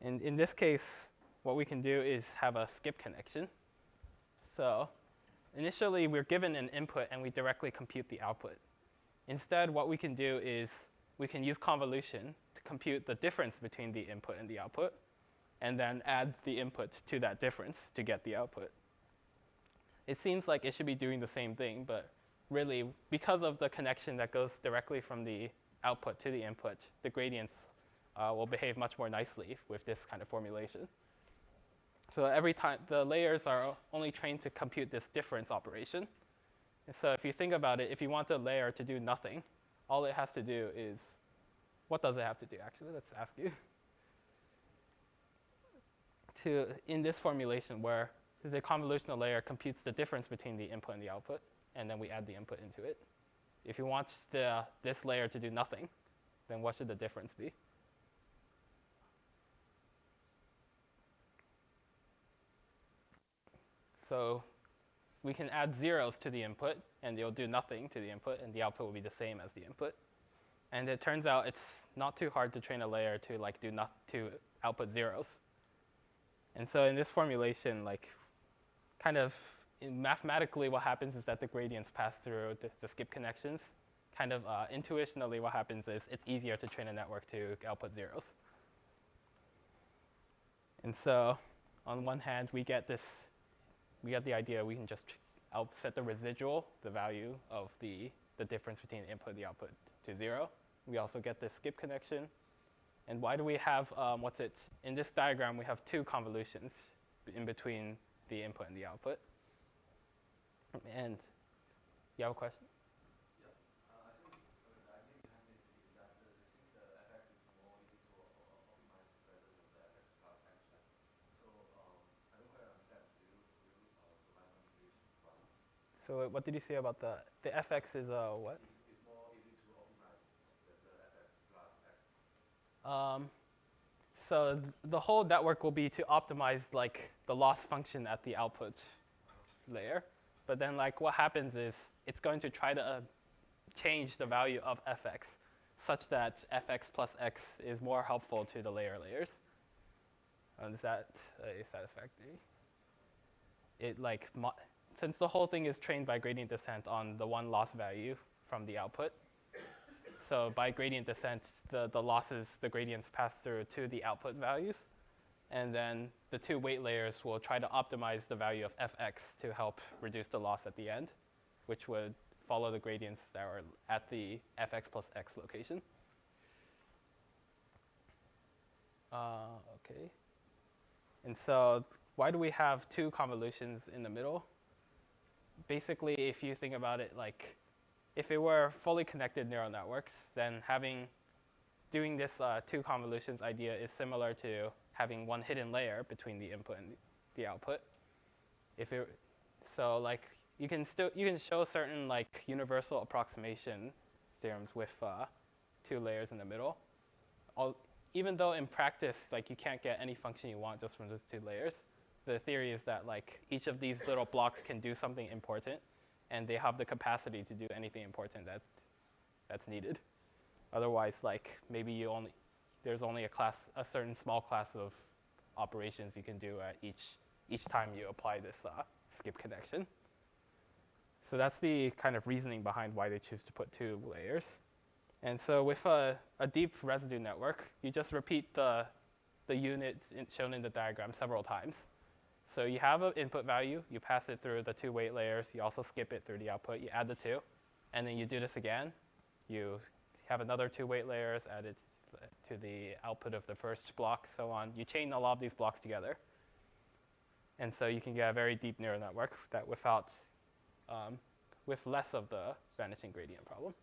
And in this case, what we can do is have a skip connection. So initially, we're given an input and we directly compute the output. Instead, what we can do is we can use convolution to compute the difference between the input and the output, and then add the input to that difference to get the output. It seems like it should be doing the same thing, but really, because of the connection that goes directly from the output to the input, the gradients will behave much more nicely with this kind of formulation. So every time, the layers are only trained to compute this difference operation. And so if you think about it, if you want a layer to do nothing, all it has to do is, what does it have to do, actually? Let's ask you. In this formulation where the convolutional layer computes the difference between the input and the output, and then we add the input into it. If you want this layer to do nothing, then what should the difference be? So we can add zeros to the input, and it'll do nothing to the input, and the output will be the same as the input. And it turns out it's not too hard to train a layer to to output zeros. And so in this formulation, mathematically, what happens is that the gradients pass through the skip connections. Intuitionally, what happens is it's easier to train a network to output zeros. And so, on one hand, we get the idea we can just set the residual, the value of the difference between the input and the output, to 0. We also get this skip connection. And why do we have, in this diagram, we have two convolutions in between the input and the output. And you have a question? Yeah. I think the idea behind this is that it seems the fx is more easy to optimize rather than the fx plus x, right? So I don't quite understand. Will you provide some information about it? So what did you say about the fx is what? It's more easy to optimize than the fx plus x. So the whole network will be to optimize the loss function at the output layer. But then what happens is it's going to try to change the value of fx such that fx plus x is more helpful to the layers. Is that satisfactory? Since the whole thing is trained by gradient descent on the one loss value from the output, so by gradient descent, the gradients pass through to the output values, and then the two weight layers will try to optimize the value of fx to help reduce the loss at the end, which would follow the gradients that are at the fx plus x location. Okay. And so why do we have two convolutions in the middle? Basically, if you think about it, if it were fully connected neural networks, then doing this two convolutions idea is similar to having one hidden layer between the input and the output. You can show certain universal approximation theorems with two layers in the middle. Even though in practice you can't get any function you want just from those two layers, the theory is that each of these little blocks can do something important, and they have the capacity to do anything important that's needed. Otherwise, maybe there's only a certain small class of operations you can do at each time you apply this skip connection. So that's the kind of reasoning behind why they choose to put two layers. And so with a deep residue network, you just repeat the unit shown in the diagram several times. So you have an input value, you pass it through the two weight layers, you also skip it through the output, you add the two, and then you do this again. You have another two weight layers added to the output of the first block, so on. You chain a lot of these blocks together. And so you can get a very deep neural network that with less of the vanishing gradient problem.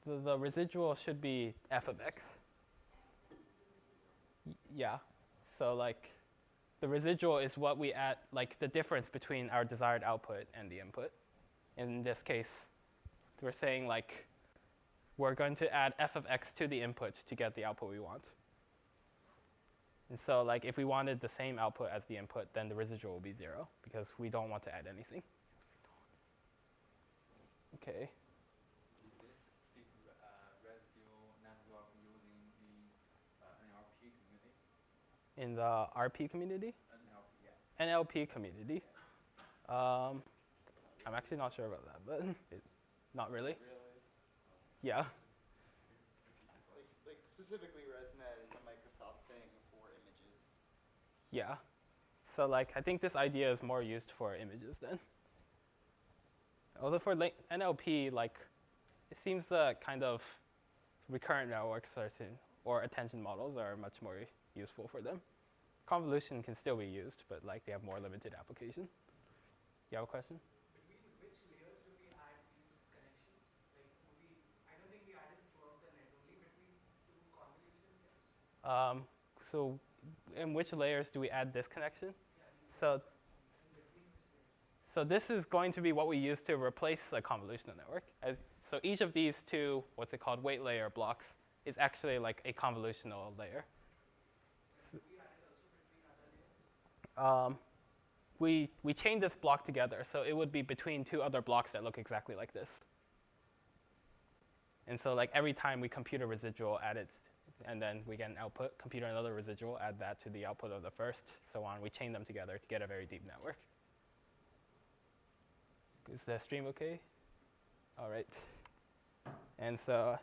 What is the residual? Is X The residual should be f of x. X is the residual. Yeah. So like the residual is what we add, like the difference between our desired output and the input. In this case, we're saying like we're going to add f of x to the input to get the output we want. And so like if we wanted the same output as the input, then the residual will be 0 because we don't want to add anything. Okay. Is this big residual network using the NLP community? In the RP community? NLP, yeah. NLP community. I'm actually not sure about that, but not really. Really? Yeah. Like specifically ResNet is a Microsoft thing for images. Yeah. So like I think this idea is more used for images then. Although for NLP, like it seems the kind of recurrent networks or attention models are much more useful for them. Convolution can still be used, but like they have more limited application. You have a question? Between which layers do we add these connections? Like, I don't think we add it throughout the net, only between two convolution layers. So in which layers do we add this connection? Yeah, these So, and between which layers? so this is going to be what we use to replace a convolutional network. So each of these two, what's it called, weight layer blocks, is actually like a convolutional layer. Do we add it also between other layers? We chain this block together, so it would be between two other blocks that look exactly like this. And so like every time we compute a residual, add it, and then we get an output, compute another residual, add that to the output of the first, so on. We chain them together to get a very deep network. Is the stream okay? All right. And so,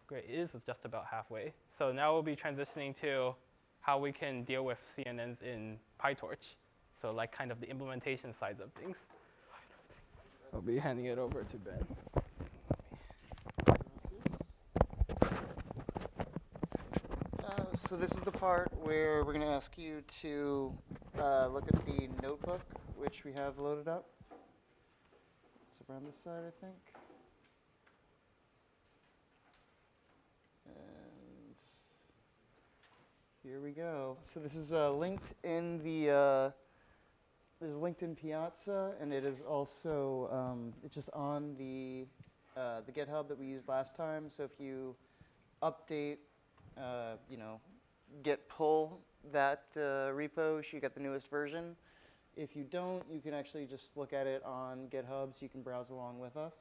great, it is just about halfway. So now we'll be transitioning to how we can deal with CNNs in PiTorch. So like kind of the implementation sides of things. I'll be handing it over to Ben. So this is the part where we're going to ask you to look at the notebook, which we have loaded up. It's over on this side, I think. And here we go. So this is linked in the this is linked in Piazza, and it is also it's just on the GitHub that we used last time. So if you update, git pull that repo, you get the newest version. If you don't, you can actually just look at it on GitHub, so you can browse along with us.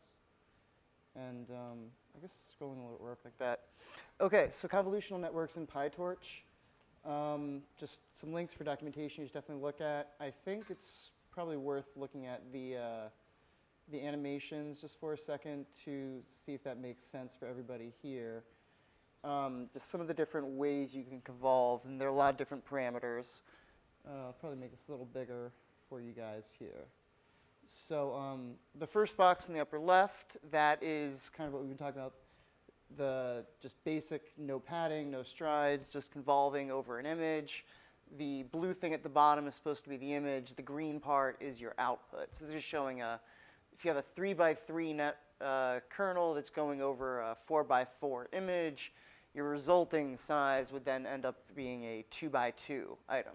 And I guess scrolling will work like that. Okay, so convolutional networks in PiTorch. Just some links for documentation you should definitely look at. I think it's probably worth looking at the animations just for a second to see if that makes sense for everybody here. Just some of the different ways you can convolve, and there are a lot of different parameters. I'll probably make this a little bigger for you guys here. So the first box in the upper left, that is kind of what we've been talking about, the just basic no padding, no strides, just convolving over an image. The blue thing at the bottom is supposed to be the image. The green part is your output. So this is showing if you have a 3x3 net kernel that's going over a 4x4 image, your resulting size would then end up being a 2x2 item.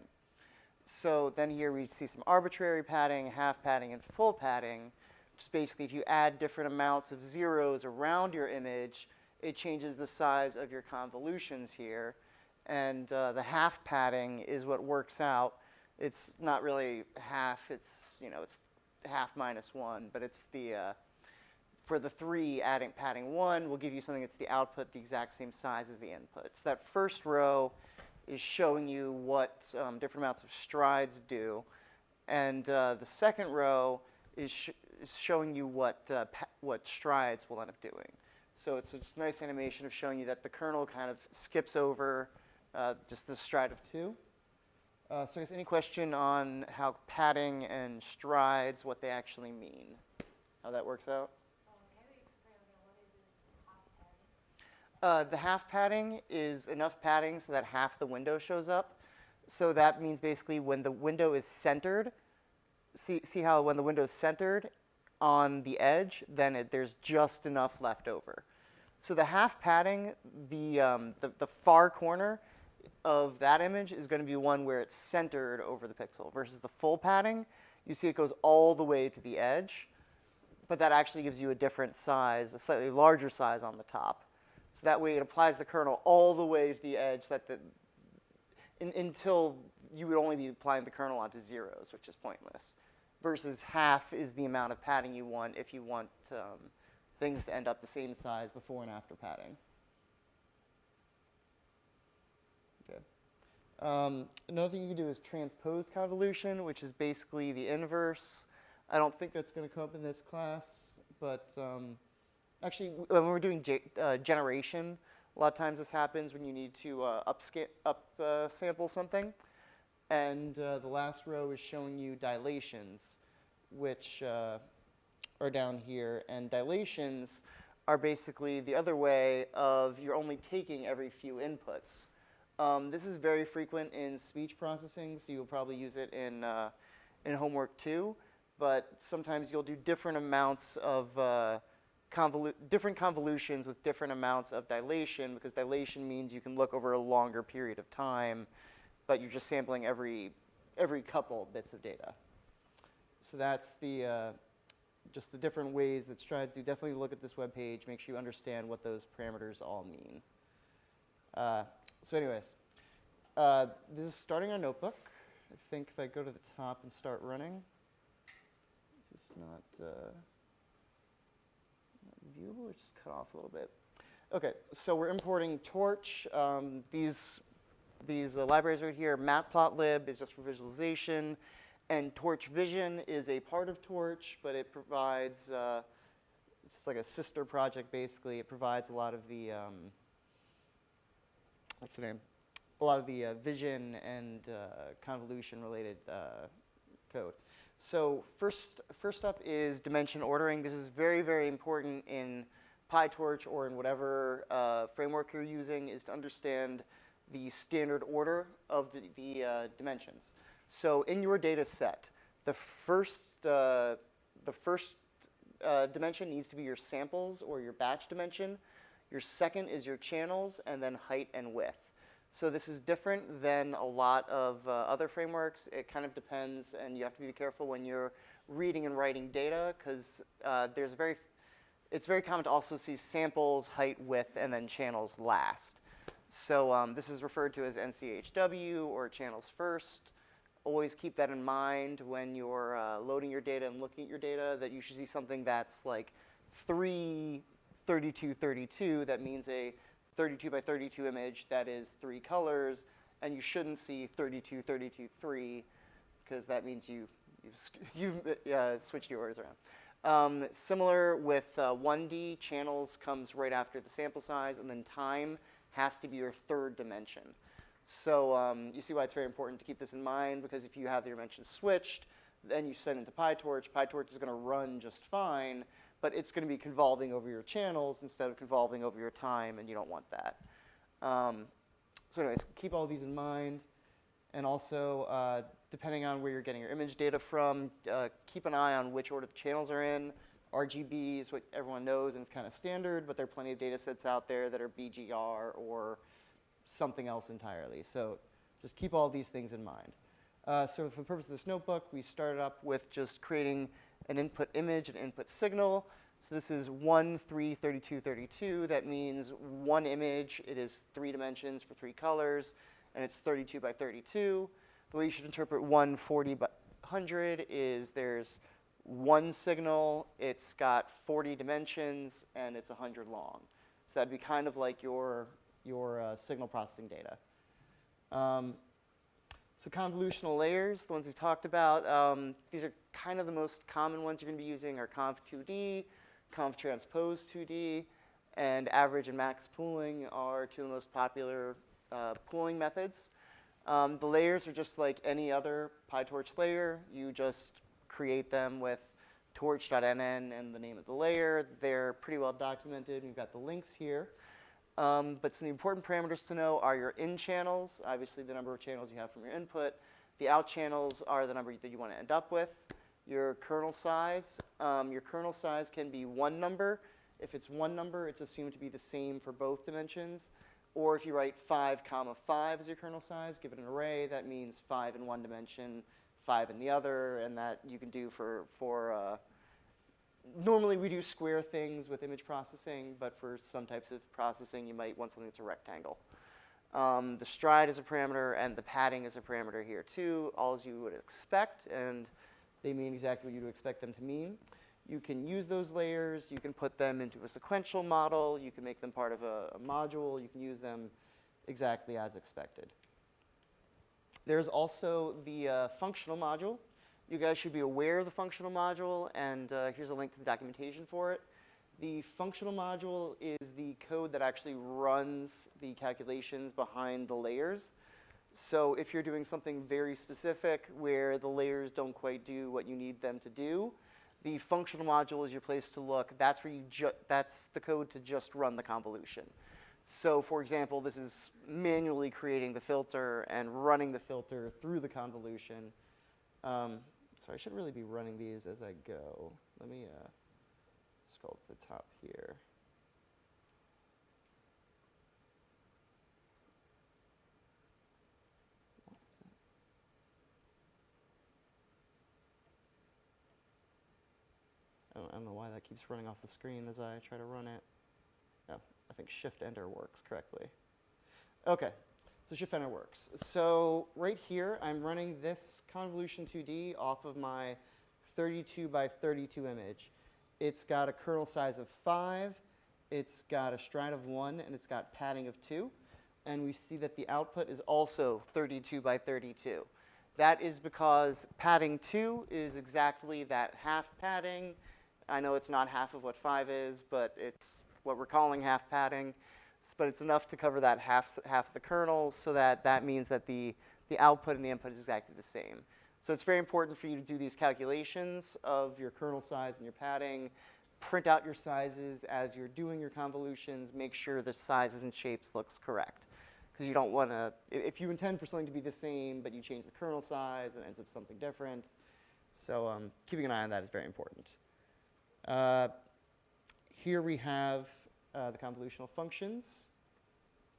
So then here we see some arbitrary padding, half padding, and full padding. Just basically, if you add different amounts of zeros around your image, it changes the size of your convolutions here. And the half padding is what works out. It's not really half, it's half minus 1, but it's for the 3, adding padding 1 will give you something that's the output the exact same size as the input. So that first row is showing you what different amounts of strides do. And the second row is showing you what strides will end up doing. So it's just a nice animation of showing you that the kernel kind of skips over just the stride of 2. So I guess any question on how padding and strides, what they actually mean, how that works out? Can you explain again what is this half The half padding is enough padding so that half the window shows up. So that means basically when the window is centered, see how when the window is centered on the edge, then there's just enough left over. So the half padding, the far corner of that image is going to be one where it's centered over the pixel versus the full padding. You see it goes all the way to the edge, but that actually gives you a different size, a slightly larger size on the top. So that way it applies the kernel all the way to the edge until you would only be applying the kernel onto zeros, which is pointless. Versus half is the amount of padding you want if you want things to end up the same size before and after padding. Okay. Another thing you can do is transposed convolution, which is basically the inverse. I don't think that's going to come up in this class, but actually, when we're doing generation, a lot of times this happens when you need to sample something. And the last row is showing you dilations, which are down here. And dilations are basically the other way of you're only taking every few inputs. This is very frequent in speech processing, so you'll probably use it in homework too. But sometimes you'll do different amounts of different convolutions with different amounts of dilation, because dilation means you can look over a longer period of time, but you're just sampling every couple bits of data. So that's just the different ways that strides do. Definitely look at this web page. Make sure you understand what those parameters all mean. So anyways, this is starting our notebook. I think if I go to the top and start running, this is not viewable. It's just cut off a little bit. Okay, so we're importing Torch. These libraries right here, matplotlib is just for visualization, and Torch Vision is a part of Torch, but it provides, it's like a sister project basically. It provides a lot of the, what's the name? A lot of the vision and convolution related code. So first up is dimension ordering. This is very, very important in PiTorch or in whatever framework you're using, is to understand the standard order of the dimensions. So in your data set, the first dimension needs to be your samples or your batch dimension. Your second is your channels, and then height and width. So this is different than a lot of other frameworks. It kind of depends, and you have to be careful when you're reading and writing data, because it's very common to also see samples, height, width, and then channels last. So this is referred to as NCHW or channels first. Always keep that in mind when you're loading your data and looking at your data, that you should see something that's like 3, 32, 32. That means a 32 by 32 image that is 3 colors, and you shouldn't see 32, 32, 3, because that means you've switched your orders around. Similar with 1D, channels comes right after the sample size, and then time has to be your third dimension. So you see why it's very important to keep this in mind, because if you have the dimensions switched, then you send it to PiTorch. PiTorch is going to run just fine, but it's going to be convolving over your channels instead of convolving over your time, and you don't want that. So anyways, keep all these in mind. And also, depending on where you're getting your image data from, keep an eye on which order the channels are in. RGB is what everyone knows, and it's kind of standard, but there are plenty of data sets out there that are BGR or something else entirely. So just keep all these things in mind. So for the purpose of this notebook, we started up with just creating an input image and input signal. So this is 1, 3, 32, 32. That means one image, it is 3 dimensions for 3 colors, and it's 32 by 32. The way you should interpret 140 by 100 is there's one signal, it's got 40 dimensions, and it's 100 long. So that'd be kind of like your signal processing data. So convolutional layers, the ones we've talked about, these are kind of the most common ones you're going to be using are conv2D, conv-transpose 2D, and average and max pooling are 2 of the most popular pooling methods. The layers are just like any other PiTorch layer. You just create them with torch.nn and the name of the layer. They're pretty well documented. We've got the links here. But some important parameters to know are your in channels, obviously the number of channels you have from your input. The out channels are the number that you want to end up with. Your kernel size. Your kernel size can be one number. If it's one number, it's assumed to be the same for both dimensions. Or if you write 5, comma 5 as your kernel size, give it an array, that means 5 in one dimension, 5 in the other, and that you can do for normally we do square things with image processing, but for some types of processing, you might want something that's a rectangle. The stride is a parameter, and the padding is a parameter here too, all as you would expect, and they mean exactly what you would expect them to mean. You can use those layers, you can put them into a sequential model, you can make them part of a module, you can use them exactly as expected. There's also the functional module. You guys should be aware of the functional module, and here's a link to the documentation for it. The functional module is the code that actually runs the calculations behind the layers. So if you're doing something very specific where the layers don't quite do what you need them to do, the functional module is your place to look. That's where that's the code to just run the convolution. So for example, this is manually creating the filter and running the filter through the convolution. So I should really be running these as I go. Let me scroll to the top here. I don't know why that keeps running off the screen as I try to run it. Oh, I think Shift-Enter works correctly. Okay, so Shift-Enter works. So right here, I'm running this convolution 2D off of my 32 by 32 image. It's got a kernel size of 5, it's got a stride of 1, and it's got padding of 2. And we see that the output is also 32 by 32. That is because padding 2 is exactly that half padding. I know it's not half of what 5 is, but it's what we're calling half padding. But it's enough to cover that half of the kernel, so that means that the output and the input is exactly the same. So it's very important for you to do these calculations of your kernel size and your padding. Print out your sizes as you're doing your convolutions. Make sure the sizes and shapes looks correct. Because you don't want to, if you intend for something to be the same, but you change the kernel size and it ends up something different. So keeping an eye on that is very important. Here we have the convolutional functions.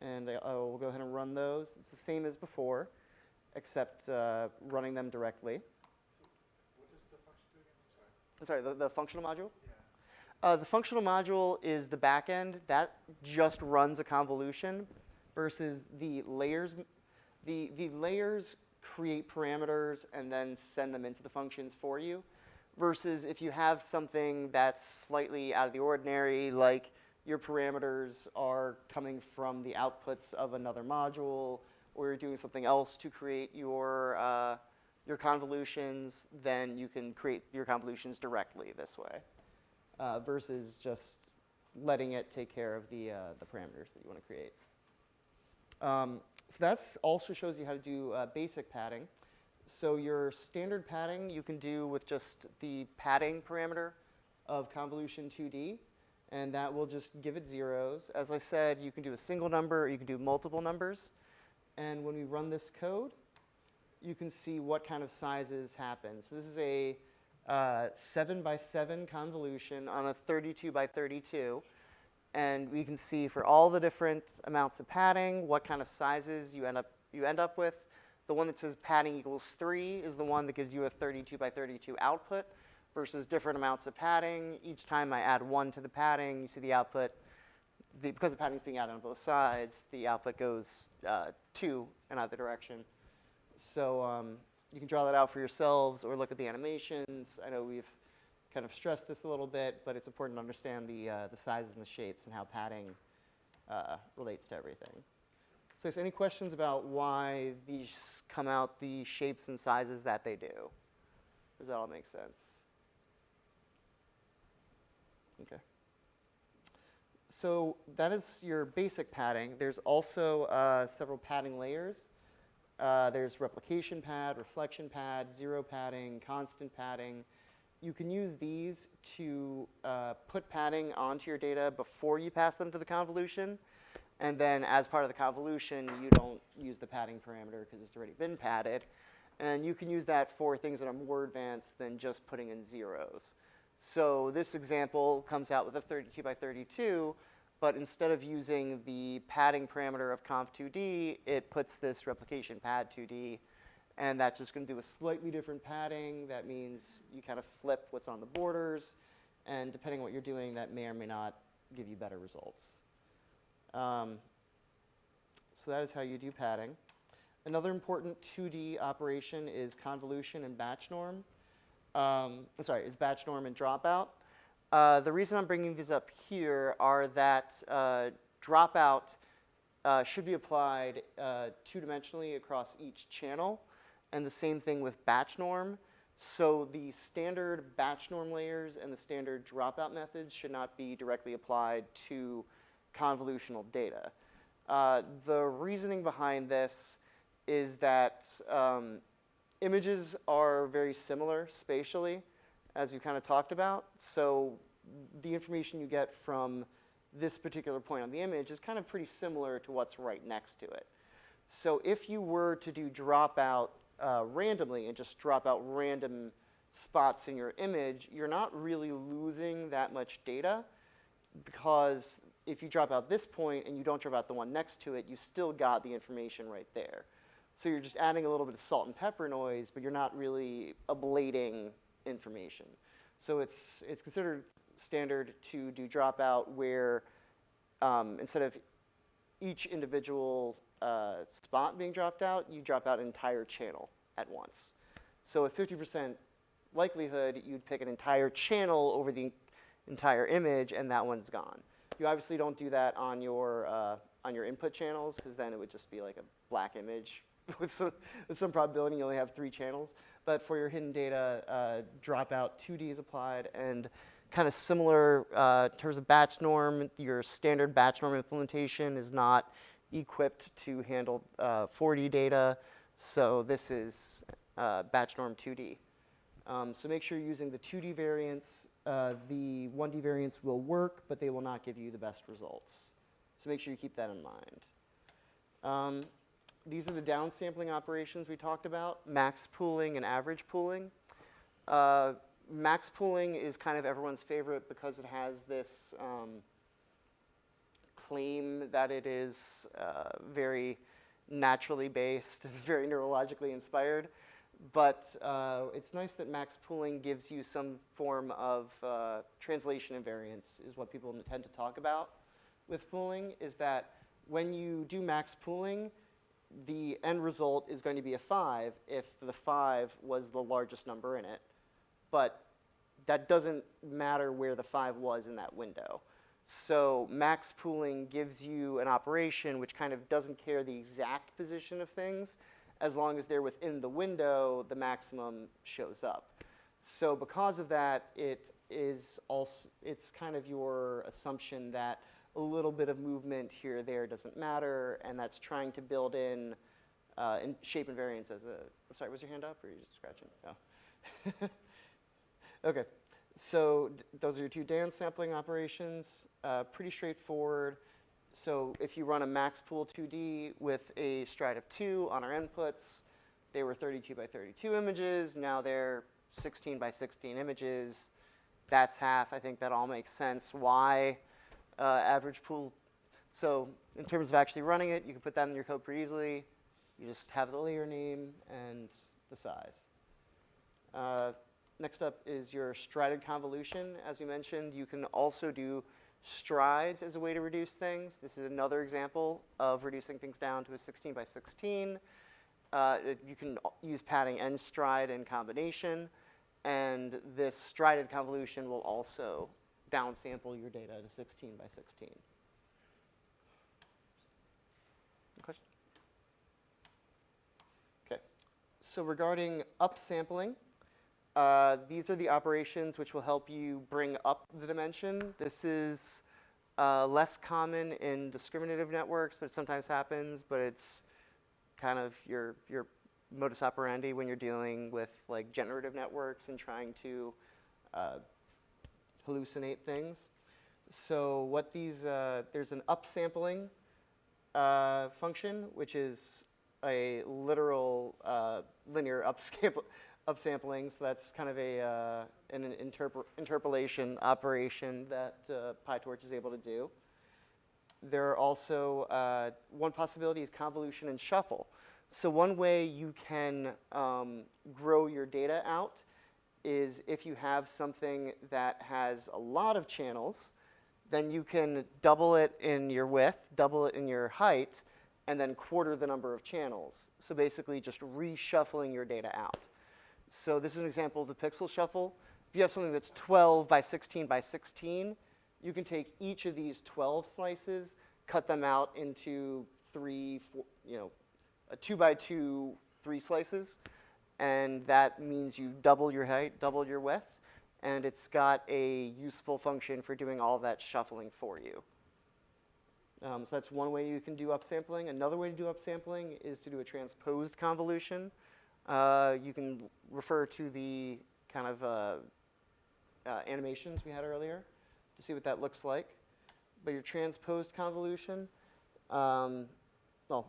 And we'll go ahead and run those. It's the same as before, except running them directly. So what does the function do again? I'm sorry, the functional module? Yeah. The functional module is the back end. That just runs a convolution versus the layers. The layers create parameters and then send them into the functions for you. Versus if you have something that's slightly out of the ordinary, like your parameters are coming from the outputs of another module, or you're doing something else to create your convolutions, then you can create your convolutions directly this way, versus just letting it take care of the parameters that you want to create. So that also shows you how to do basic padding. So your standard padding you can do with just the padding parameter of convolution 2D. And that will just give it zeros. As I said, you can do a single number, or you can do multiple numbers. And when we run this code, you can see what kind of sizes happen. So this is a 7 by 7 convolution on a 32 by 32. And we can see for all the different amounts of padding, what kind of sizes you end up with. The one that says padding equals 3 is the one that gives you a 32 by 32 output, versus different amounts of padding. Each time I add 1 to the padding, you see the output. Because the padding is being added on both sides, the output goes 2 in either direction. So you can draw that out for yourselves or look at the animations. I know we've kind of stressed this a little bit, but it's important to understand the sizes and the shapes and how padding relates to everything. So any questions about why these come out the shapes and sizes that they do? Does that all make sense? Okay. So that is your basic padding. There's also several padding layers. There's replication pad, reflection pad, zero padding, constant padding. You can use these to put padding onto your data before you pass them to the convolution. And then as part of the convolution, you don't use the padding parameter because it's already been padded. And you can use that for things that are more advanced than just putting in zeros. So this example comes out with a 32 by 32, but instead of using the padding parameter of conv2d, it puts this replication pad2d, and that's just going to do a slightly different padding. That means you kind of flip what's on the borders, and depending on what you're doing, that may or may not give you better results. So that is how you do padding. Another important 2D operation is convolution and batch norm. Is batch norm and dropout. The reason I'm bringing these up here are that dropout should be applied two-dimensionally across each channel, and the same thing with batch norm. So the standard batch norm layers and the standard dropout methods should not be directly applied to convolutional data. The reasoning behind this is that images are very similar spatially, as we kind of talked about. So the information you get from this particular point on the image is kind of pretty similar to what's right next to it. So if you were to do dropout randomly and just drop out random spots in your image, you're not really losing that much data, because if you drop out this point and you don't drop out the one next to it, you still got the information right there. So you're just adding a little bit of salt and pepper noise, but you're not really ablating information. So it's considered standard to do dropout where instead of each individual spot being dropped out, you drop out an entire channel at once. So with 50% likelihood, you'd pick an entire channel over the entire image, and that one's gone. You obviously don't do that on your input channels, because then it would just be like a black image with some probability. You only have 3 channels. But for your hidden data, dropout 2D is applied, and kind of similar in terms of batch norm. Your standard batch norm implementation is not equipped to handle 4D data, so this is batch norm 2D. So make sure you're using the 2D variants. The 1D variants will work, but they will not give you the best results. So make sure you keep that in mind. These are the downsampling operations we talked about, max pooling and average pooling. Max pooling is kind of everyone's favorite because it has this claim that it is very naturally based, very neurologically inspired. But it's nice that max pooling gives you some form of translation invariance, is what people tend to talk about with pooling, is that when you do max pooling, the end result is going to be a 5 if the 5 was the largest number in it. But that doesn't matter where the 5 was in that window. So max pooling gives you an operation which kind of doesn't care the exact position of things. As long as they're within the window, the maximum shows up. So because of that, it's kind of your assumption that a little bit of movement here or there doesn't matter, and that's trying to build in shape invariance as a, I'm sorry, was your hand up, or are you just scratching? No. Okay, so those are your 2 downsampling operations, pretty straightforward. So if you run a max pool 2D with a stride of 2 on our inputs, they were 32 by 32 images. Now they're 16 by 16 images. That's half. I think that all makes sense. Why average pool? So in terms of actually running it, you can put that in your code pretty easily. You just have the layer name and the size. Next up is your strided convolution. As we mentioned, you can also do strides as a way to reduce things. This is another example of reducing things down to a 16 by 16. You can use padding and stride in combination, and this strided convolution will also downsample your data to 16 by 16. Question? Okay, so regarding upsampling, these are the operations which will help you bring up the dimension. This is less common in discriminative networks, but it sometimes happens. But it's kind of your modus operandi when you're dealing with like generative networks and trying to hallucinate things. So what these, there's an upsampling function, which is a literal linear upsampling. So that's kind of an interpolation operation that PiTorch is able to do. There are also, one possibility is convolution and shuffle. So one way you can grow your data out is if you have something that has a lot of channels, then you can double it in your width, double it in your height, and then quarter the number of channels. So basically just reshuffling your data out. So this is an example of the pixel shuffle. If you have something that's 12 by 16 by 16, you can take each of these 12 slices, cut them out into 3, 4, a 2 by 2, 3 slices, and that means you double your height, double your width, and it's got a useful function for doing all that shuffling for you. So that's one way you can do upsampling. Another way to do upsampling is to do a transposed convolution. You can refer to the kind of animations we had earlier to see what that looks like. But your transposed convolution, well,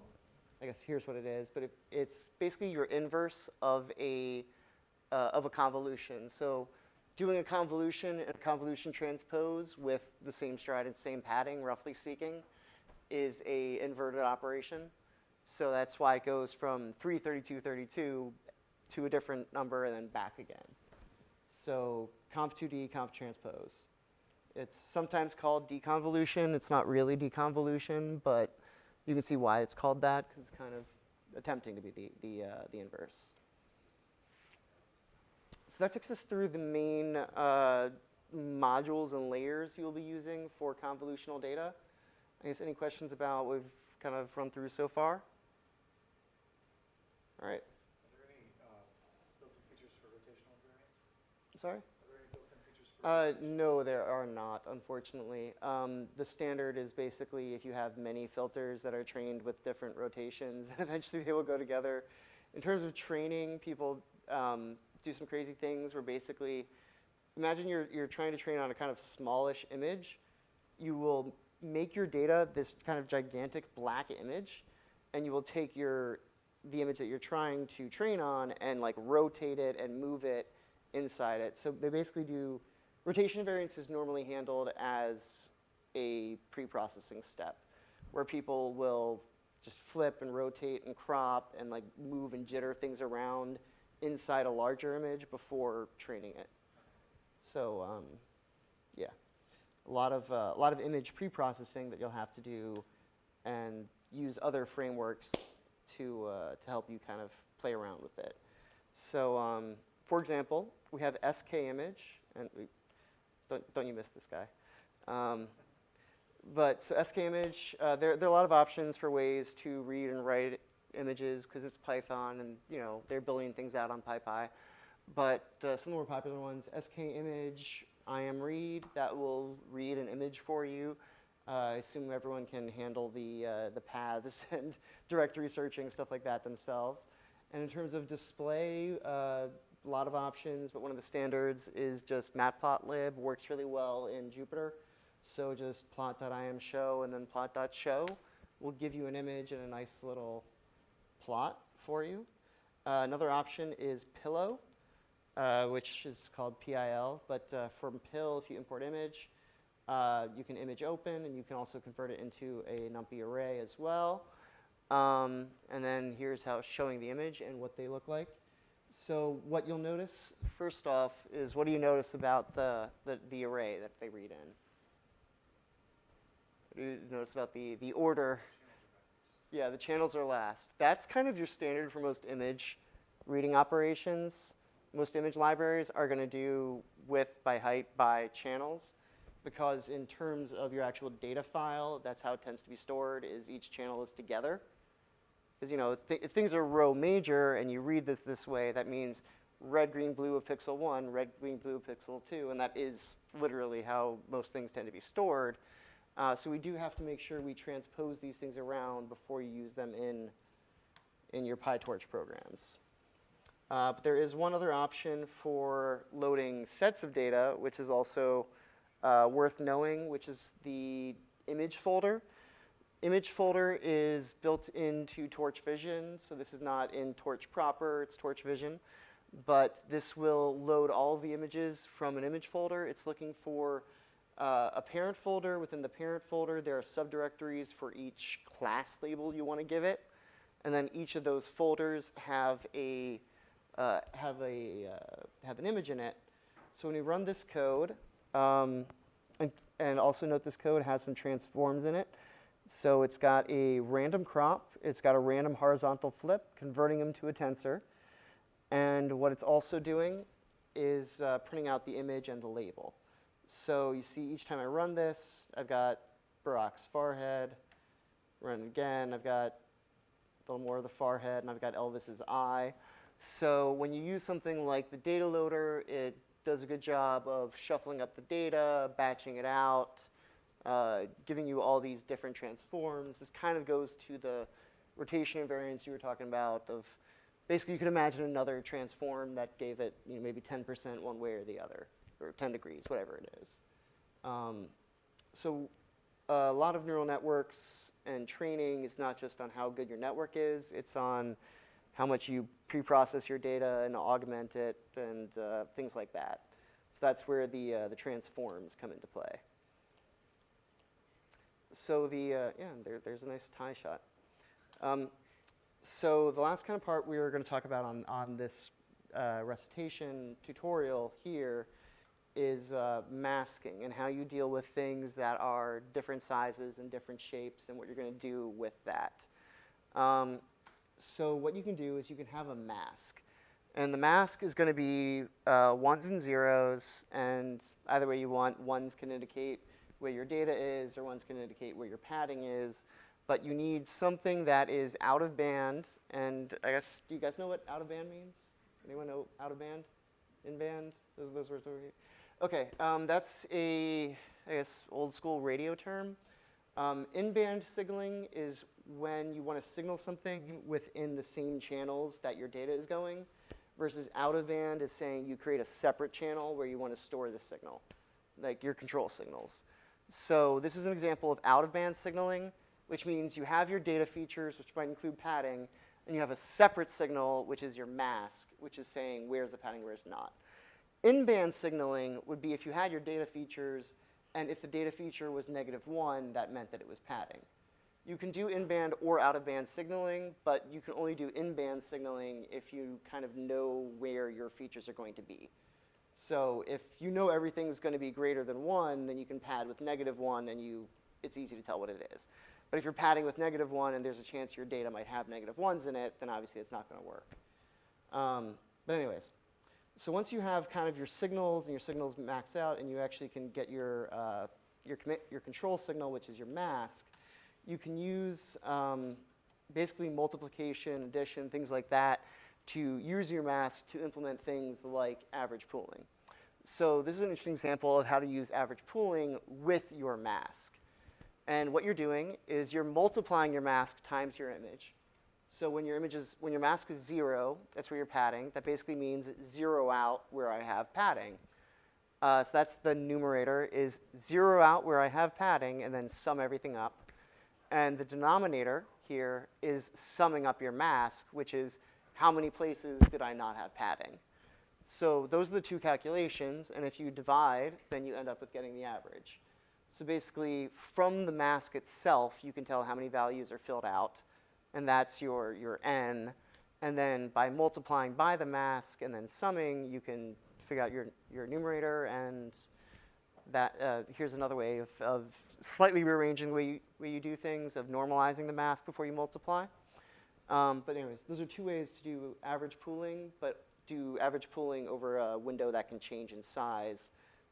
I guess here's what it is, but it's basically your inverse of a convolution. So doing a convolution and a convolution transpose with the same stride and same padding, roughly speaking, is a inverted operation. So that's why it goes from 33232 to a different number and then back again. So conv2d, conv transpose. It's sometimes called deconvolution. It's not really deconvolution, but you can see why it's called that, because it's kind of attempting to be the inverse. So that takes us through the main modules and layers you'll be using for convolutional data. I guess any questions about what we've kind of run through so far? All right. Are there any built-in features for rotational invariance? Sorry? Are there any built-in features for No, there are not, unfortunately. The standard is basically if you have many filters that are trained with different rotations, eventually they will go together. In terms of training, people do some crazy things where basically, imagine you're trying to train on a kind of smallish image. You will make your data this kind of gigantic black image, and you will take the image that you're trying to train on and like rotate it and move it inside it. So they basically do, rotation invariance is normally handled as a pre-processing step where people will just flip and rotate and crop and like move and jitter things around inside a larger image before training it. So yeah, a lot of image pre-processing that you'll have to do and use other frameworks to help you kind of play around with it. So for example, we have skimage, and don't you miss this guy. But so skimage, there are a lot of options for ways to read and write images because it's Python and they're building things out on PyPy. But some of the more popular ones, skimage, imread, that will read an image for you. I assume everyone can handle the paths and directory searching, stuff like that themselves. And in terms of display, a lot of options, but one of the standards is just matplotlib, works really well in Jupyter. So just plot.imshow and then plot.show will give you an image and a nice little plot for you. Another option is Pillow, which is called PIL, but from PIL, if you import image, you can image open, and you can also convert it into a NumPy array as well. And then here's how it's showing the image and what they look like. So what you'll notice, first off, is what do you notice about the array that they read in? What do you notice about the order? Yeah, the channels are last. That's kind of your standard for most image reading operations. Most image libraries are going to do width by height by channels, because in terms of your actual data file, that's how it tends to be stored, is each channel is together. Because if things are row major and you read this way, that means red, green, blue of pixel 1, red, green, blue of pixel 2, and that is literally how most things tend to be stored. So we do have to make sure we transpose these things around before you use them in your PiTorch programs. But there is one other option for loading sets of data, which is also worth knowing, which is the image folder. Image folder is built into Torch Vision, so this is not in Torch proper, it's Torch Vision. But this will load all of the images from an image folder. It's looking for a parent folder. Within the parent folder, there are subdirectories for each class label you want to give it. And then each of those folders have an image in it. So when you run this code, and also note this code has some transforms in it. So it's got a random crop, it's got a random horizontal flip, converting them to a tensor. And what it's also doing is printing out the image and the label. So you see each time I run this, I've got Barack's forehead. Run it again, I've got a little more of the forehead, and I've got Elvis's eye. So when you use something like the data loader, it does a good job of shuffling up the data, batching it out, giving you all these different transforms. This kind of goes to the rotation invariance you were talking about of basically you could imagine another transform that gave it maybe 10% one way or the other, or 10 degrees, whatever it is. So a lot of neural networks and training is not just on how good your network is, it's on how much you pre-process your data and augment it and things like that. So that's where the transforms come into play. So there's a nice tie shot. So the last kind of part we were going to talk about on this recitation tutorial here is masking and how you deal with things that are different sizes and different shapes and what you're going to do with that. So what you can do is you can have a mask. And the mask is going to be ones and zeros, and either way you want, ones can indicate where your data is, or ones can indicate where your padding is. But you need something that is out of band, and I guess, do you guys know what out of band means? Anyone know out of band? In band? Those words over here? Okay, that's a, I guess, old school radio term. In-band signaling is when you want to signal something within the same channels that your data is going, versus out-of-band is saying you create a separate channel where you want to store the signal, like your control signals. So this is an example of out-of-band signaling, which means you have your data features, which might include padding, and you have a separate signal, which is your mask, which is saying where's the padding, where's not. In-band signaling would be if you had your data features, and if the data feature was -1, that meant that it was padding. You can do in-band or out-of-band signaling, but you can only do in-band signaling if you kind of know where your features are going to be. So if you know everything's going to be greater than 1, then you can pad with -1, and it's easy to tell what it is. But if you're padding with -1 and there's a chance your data might have -1s in it, then obviously it's not going to work. But anyways, so once you have kind of your signals and your signals maxed out, and you actually can get your control signal, which is your mask, you can use basically multiplication, addition, things like that, to use your mask to implement things like average pooling. So this is an interesting example of how to use average pooling with your mask. And what you're doing is you're multiplying your mask times your image. So when your mask is 0, that's where you're padding. That basically means 0 out where I have padding. So that's the numerator, is 0 out where I have padding, and then sum everything up. And the denominator here is summing up your mask, which is how many places did I not have padding. So those are the two calculations, and if you divide, then you end up with getting the average. So basically, from the mask itself, you can tell how many values are filled out, and that's your n. And then by multiplying by the mask and then summing, you can figure out your numerator, and that here's another way of slightly rearranging the way you do things, of normalizing the mask before you multiply. But anyways, those are two ways to do average pooling, but do average pooling over a window that can change in size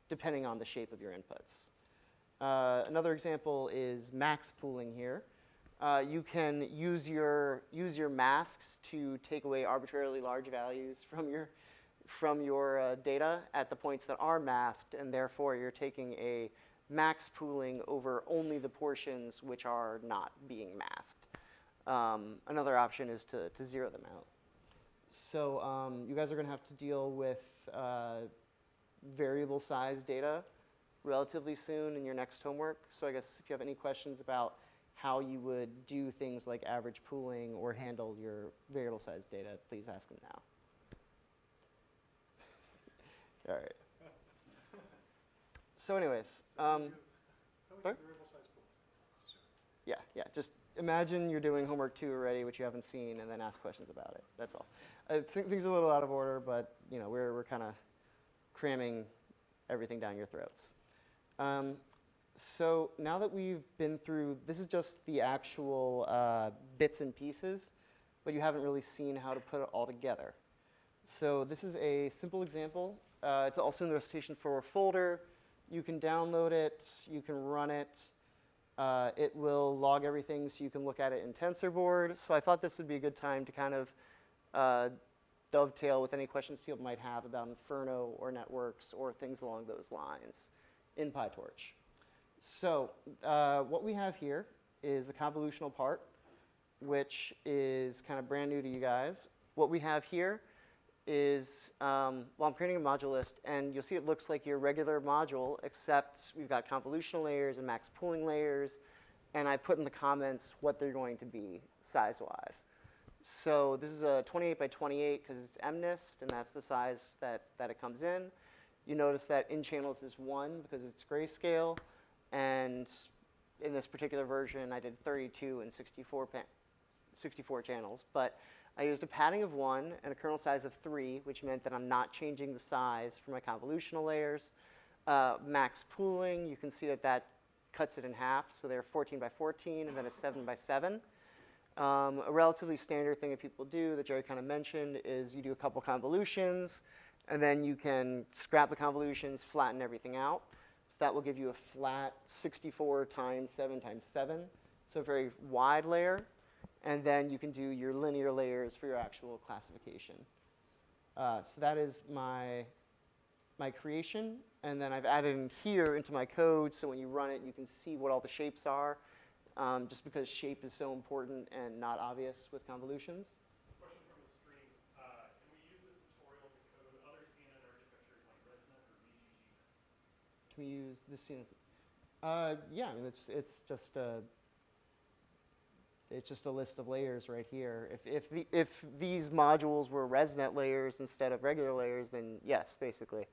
depending on the shape of your inputs. Another example is max pooling here. You can use your masks to take away arbitrarily large values from your data at the points that are masked, and therefore you're taking a max pooling over only the portions which are not being masked. Another option is to zero them out. So you guys are going to have to deal with variable size data relatively soon in your next homework. So I guess if you have any questions about how you would do things like average pooling or handle your variable size data, please ask them now. All right. So anyways, How would sorry? you variable size pool? yeah, just imagine you're doing homework 2 already, which you haven't seen, and then ask questions about it. That's all. I think things are a little out of order, but you know, we're kind of cramming everything down your throats. So now that we've been through, this is just the actual bits and pieces, but you haven't really seen how to put it all together. So this is a simple example. It's also in the Recitation 4 folder. You can download it, you can run it. It will log everything so you can look at it in TensorBoard. So I thought this would be a good time to kind of dovetail with any questions people might have about Inferno or networks or things along those lines in PiTorch. So what we have here is the convolutional part, which is kind of brand new to you guys. What we have here is, well, I'm creating a module list, and you'll see it looks like your regular module, except we've got convolutional layers and max pooling layers, and I put in the comments what they're going to be size-wise. So this is a 28 by 28 because it's MNIST, and that's the size that it comes in. You notice that in channels is 1 because it's grayscale, and in this particular version, I did 32 and 64 channels, but I used a padding of 1 and a kernel size of 3, which meant that I'm not changing the size for my convolutional layers. Max pooling, you can see that that cuts it in half, so they're 14 by 14 and then a 7 by 7. A relatively standard thing that people do that Jerry kind of mentioned is you do a couple convolutions, and then you can scrap the convolutions, flatten everything out. So that will give you a flat 64 times 7 times 7, so a very wide layer. And then you can do your linear layers for your actual classification. So that is my creation. And then I've added in here into my code, so when you run it, you can see what all the shapes are, just because shape is so important and not obvious with convolutions. Question from the stream. Can we use this tutorial to code other CNN architectures like ResNet or VGGNet? Can we use this CNN? Yeah, I mean, it's just a list of layers right here. If these modules were ResNet layers instead of regular layers, then yes, basically.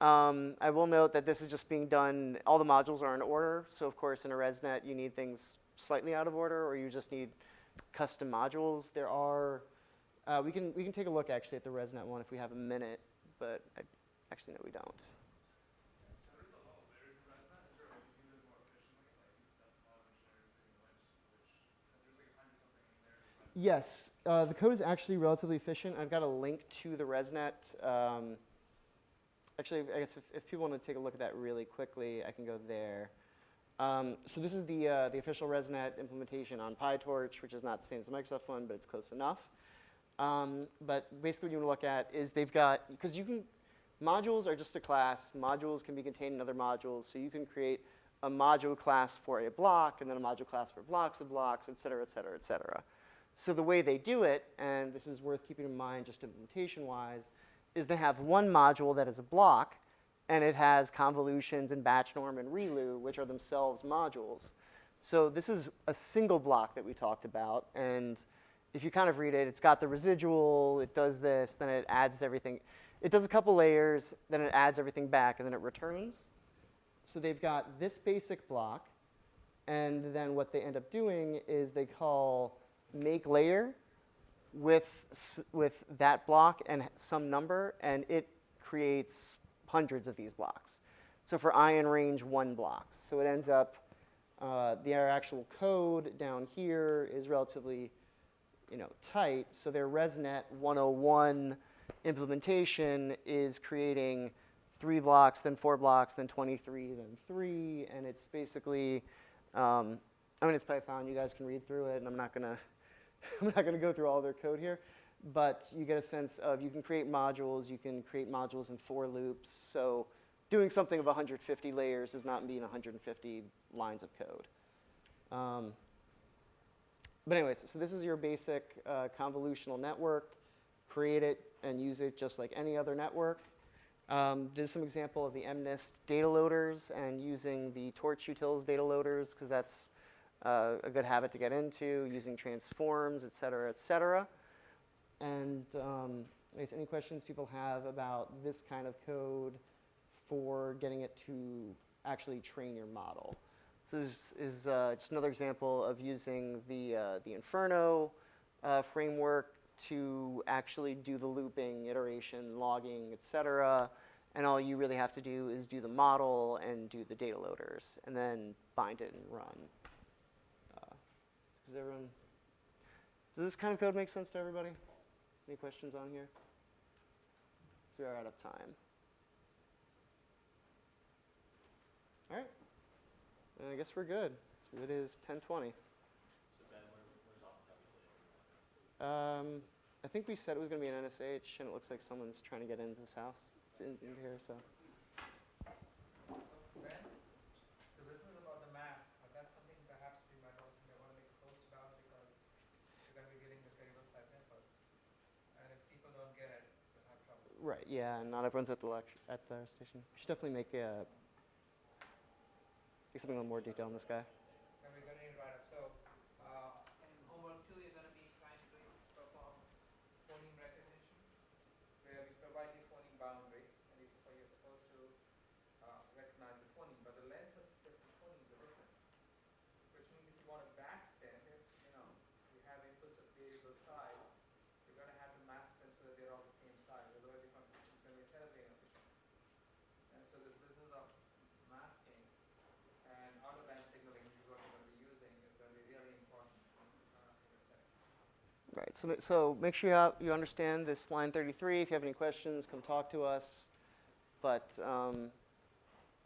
I will note that this is just being done, all the modules are in order, so of course in a ResNet you need things slightly out of order, or you just need custom modules. There are, we can take a look actually at the ResNet one if we have a minute, but actually no, we don't. So there's a lot of layers in ResNet. Is there a way to do this more efficiently? Like you specify which layers to which, because there's like 100-something layers of ResNet. Yes, the code is actually relatively efficient. I've got a link to the ResNet. Actually, I guess if people want to take a look at that really quickly, I can go there. So this is the official ResNet implementation on PiTorch, which is not the same as the Microsoft one, but it's close enough. But basically what you want to look at is they've got, because modules are just a class. Modules can be contained in other modules, so you can create a module class for a block, and then a module class for blocks of blocks, et cetera, et cetera, et cetera. So the way they do it, and this is worth keeping in mind just implementation-wise, is they have one module that is a block, and it has convolutions and batch norm and ReLU, which are themselves modules. So this is a single block that we talked about, and if you kind of read it, it's got the residual, it does this, then it adds everything. It does a couple layers, then it adds everything back, and then it returns. So they've got this basic block, and then what they end up doing is they call make layer with that block and some number, and it creates hundreds of these blocks. So for I in range 1 blocks. So it ends up, their actual code down here is relatively tight. So their ResNet 101 implementation is creating 3 blocks, then 4 blocks, then 23, then 3, and it's basically, I mean, it's Python. You guys can read through it, and I'm not gonna go through all their code here, but you get a sense of you can create modules. You can create modules in for loops. So doing something of 150 layers does not mean 150 lines of code. But anyways, so this is your basic convolutional network. Create it and use it just like any other network. There's some example of the MNIST data loaders and using the Torch utils data loaders, because that's a good habit to get into, using transforms, et cetera, et cetera. And I guess any questions people have about this kind of code for getting it to actually train your model. So this is just another example of using the Inferno framework to actually do the looping, iteration, logging, et cetera. And all you really have to do is do the model and do the data loaders, and then bind it and run. Does this kind of code make sense to everybody? Any questions on here? So we are out of time. All right. I guess we're good. So it is 10:20. So Ben, where's office hours later? I think we said it was going to be an NSH, and it looks like someone's trying to get into this house, into here. So. Ben, the business about the mask, that's something perhaps we might also want to make a post about because you're going to be getting the variable size inputs. And if people don't get it, they'll have trouble. Right, yeah, and not everyone's at the station. We should definitely make something a little more detail on this guy. And we're going to need write up. So, In homework 2, you're going to be trying to perform phoneme recognition. where we provide the phoneme boundaries, and you're supposed to recognize the phoneme, but the lengths of different phonemes are different. Which means if you want to backspin, if you have inputs of variable size, you're going to have to mask them so that they're all the same size. Otherwise, it's going to be terribly inefficient. And so this business of masking and out-of-band signaling, which is what we're going to be using, is going to be really important in this setting. Right, so make sure you understand this line 33. If you have any questions, come talk to us. But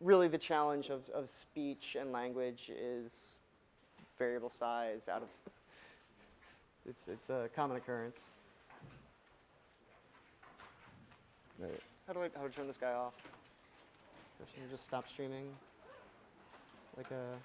really the challenge of speech and language is variable size out of, it's a common occurrence. Right. How do I turn this guy off? First, just stop streaming. Like a